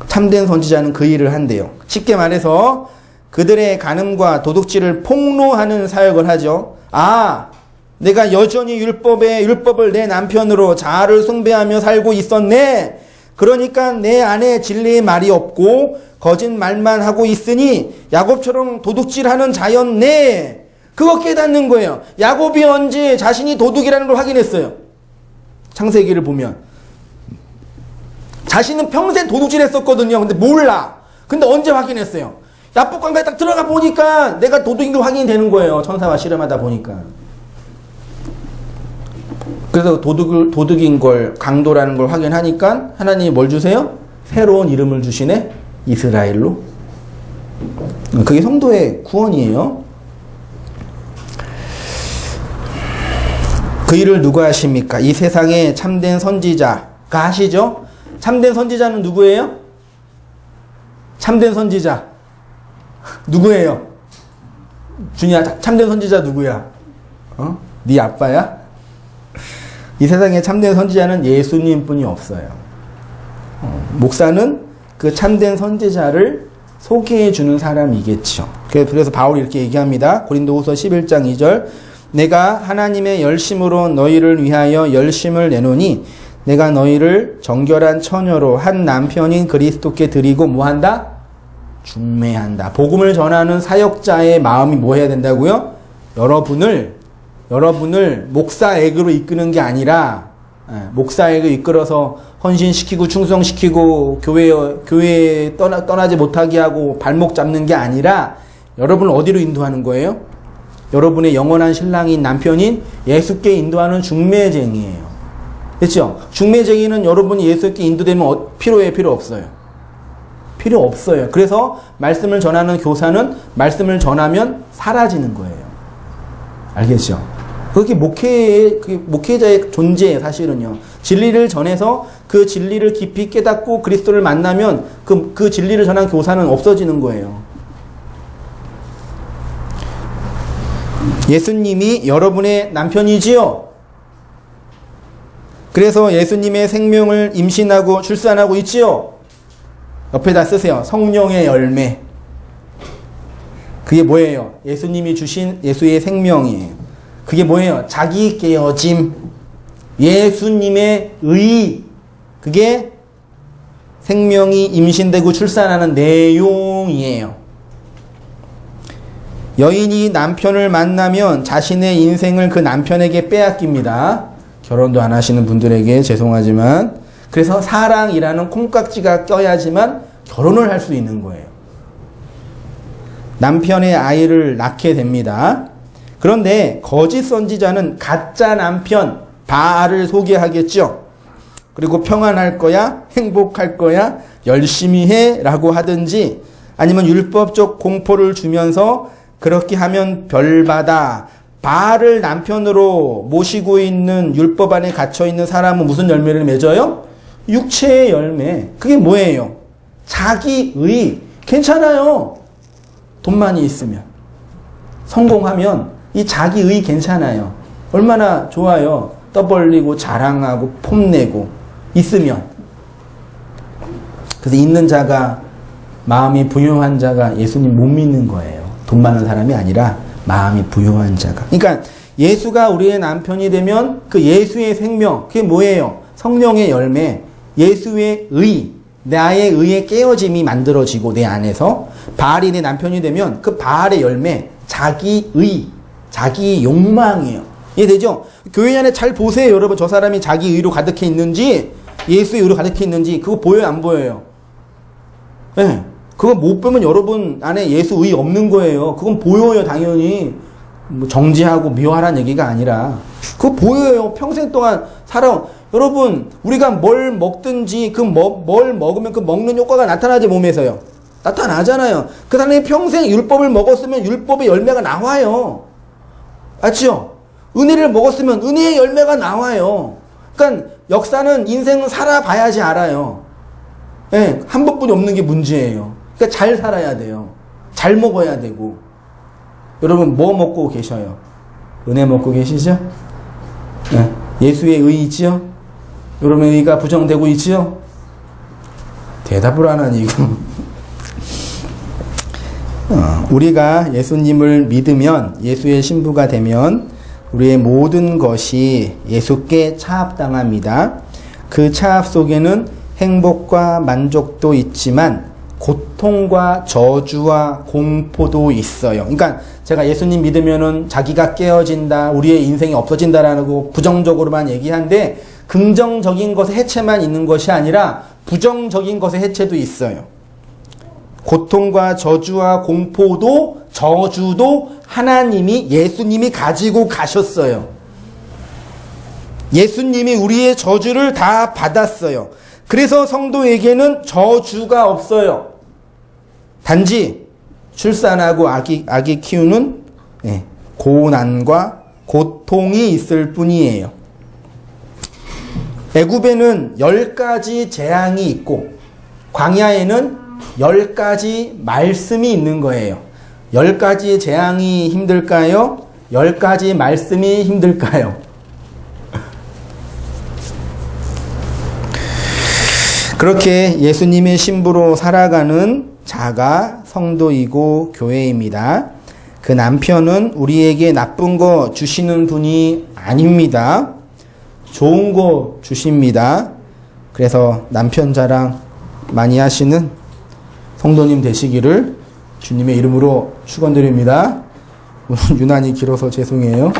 참된 선지자는 그 일을 한대요. 쉽게 말해서 그들의 간음과 도둑질을 폭로하는 사역을 하죠. 아, 내가 여전히 율법을 내 남편으로 자아를 숭배하며 살고 있었네. 그러니까 내 안에 진리의 말이 없고 거짓말만 하고 있으니 야곱처럼 도둑질하는 자였네. 그거 깨닫는 거예요. 야곱이 언제 자신이 도둑이라는 걸 확인했어요. 창세기를 보면. 자신은 평생 도둑질 했었거든요. 근데 몰라. 근데 언제 확인했어요? 야복강가에 딱 들어가 보니까 내가 도둑인 게 확인이 되는 거예요. 천사와 씨름하다 보니까. 그래서 도둑인 걸, 강도라는 걸 확인하니까 하나님이 뭘 주세요? 새로운 이름을 주시네? 이스라엘로. 그게 성도의 구원이에요. 그 일을 누가 하십니까? 이 세상에 참된 선지자가 하시죠? 참된 선지자는 누구예요? 참된 선지자 누구예요? 준이야, 참된 선지자 누구야? 네 아빠야? 이 세상에 참된 선지자는 예수님뿐이 없어요. 목사는 그 참된 선지자를 소개해 주는 사람이겠죠. 그래서 바울이 이렇게 얘기합니다. 고린도후서 11장 2절 내가 하나님의 열심으로 너희를 위하여 열심을 내노니 내가 너희를 정결한 처녀로 한 남편인 그리스도께 드리고 뭐한다? 중매한다. 복음을 전하는 사역자의 마음이 뭐 해야 된다고요? 여러분을 목사액으로 이끄는 게 아니라 목사액을 이끌어서 헌신시키고 충성시키고 교회에 떠나지 못하게 하고 발목 잡는 게 아니라 여러분을 어디로 인도하는 거예요? 여러분의 영원한 신랑인 남편인 예수께 인도하는 중매쟁이에요. 그렇죠? 중매쟁이는 여러분이 예수께 인도되면 필요해? 필요 없어요? 필요 없어요. 그래서 말씀을 전하는 교사는 말씀을 전하면 사라지는 거예요. 알겠죠? 그게 목회자의 존재예요, 사실은요. 진리를 전해서 그 진리를 깊이 깨닫고 그리스도를 만나면 그 진리를 전한 교사는 없어지는 거예요. 예수님이 여러분의 남편이지요? 그래서 예수님의 생명을 임신하고 출산하고 있지요? 옆에다 쓰세요. 성령의 열매. 그게 뭐예요? 예수님이 주신 예수의 생명이에요. 그게 뭐예요? 자기 깨어짐. 예수님의 의. 그게 생명이 임신되고 출산하는 내용이에요. 여인이 남편을 만나면 자신의 인생을 그 남편에게 빼앗깁니다. 결혼도 안 하시는 분들에게 죄송하지만 그래서 사랑이라는 콩깍지가 껴야지만 결혼을 할 수 있는 거예요. 남편의 아이를 낳게 됩니다. 그런데 거짓 선지자는 가짜 남편 바알을 소개하겠죠. 그리고 평안할 거야, 행복할 거야, 열심히 해 라고 하든지 아니면 율법적 공포를 주면서 그렇게 하면 별받아. 바알을 남편으로 모시고 있는 율법 안에 갇혀있는 사람은 무슨 열매를 맺어요? 육체의 열매. 그게 뭐예요? 자기의. 괜찮아요. 돈 많이 있으면. 성공하면 이 자기의 괜찮아요. 얼마나 좋아요. 떠벌리고 자랑하고 폼내고 있으면. 그래서 있는 자가 마음이 부유한 자가 예수님 못 믿는 거예요. 돈 많은 사람이 아니라 마음이 부유한 자가. 그러니까 예수가 우리의 남편이 되면 그 예수의 생명, 그게 뭐예요? 성령의 열매, 예수의 의, 나의 의의 깨어짐이 만들어지고 내 안에서 바알이 내 남편이 되면 그 바알의 열매, 자기의, 자기 욕망이에요. 이해되죠? 교회 안에 잘 보세요, 여러분. 저 사람이 자기 의로 가득해 있는지, 예수의 의로 가득해 있는지, 그거 보여요, 안 보여요? 예. 네. 그거 못 보면 여러분 안에 예수 의 없는 거예요. 그건 보여요, 당연히. 뭐 정지하고 미워하라는 얘기가 아니라. 그거 보여요. 평생 동안 살아. 여러분, 우리가 뭘 먹든지 뭘 먹으면 그 먹는 효과가 나타나지, 몸에서요. 나타나잖아요. 그 사람이 평생 율법을 먹었으면 율법의 열매가 나와요. 맞죠? 은혜를 먹었으면 은혜의 열매가 나와요. 그러니까 역사는 인생은 살아봐야지 알아요. 예, 한 번뿐이 없는 게 문제예요. 그러니까 잘 살아야 돼요. 잘 먹어야 되고. 여러분 뭐 먹고 계셔요? 은혜 먹고 계시죠? 예, 예수의 의 있지요? 여러분의 의가 부정되고 있지요? 대답을 안 하니 이거. 우리가 예수님을 믿으면, 예수의 신부가 되면 우리의 모든 것이 예수께 차압당합니다. 그 차압 속에는 행복과 만족도 있지만 고통과 저주와 공포도 있어요. 그러니까 제가 예수님 믿으면은 자기가 깨어진다, 우리의 인생이 없어진다라는 거 부정적으로만 얘기하는데, 긍정적인 것의 해체만 있는 것이 아니라 부정적인 것의 해체도 있어요. 고통과 저주와 공포도, 저주도 하나님이, 예수님이 가지고 가셨어요. 예수님이 우리의 저주를 다 받았어요. 그래서 성도에게는 저주가 없어요. 단지 출산하고 아기 키우는 고난과 고통이 있을 뿐이에요. 애굽에는 10가지 재앙이 있고 광야에는 10가지 말씀이 있는 거예요. 10가지 재앙이 힘들까요? 10가지 말씀이 힘들까요? 그렇게 예수님의 신부로 살아가는 자가 성도이고 교회입니다. 그 남편은 우리에게 나쁜 거 주시는 분이 아닙니다. 좋은 거 주십니다. 그래서 남편 자랑 많이 하시는 성도님 되시기를 주님의 이름으로 축원드립니다. 오늘 유난히 길어서 죄송해요.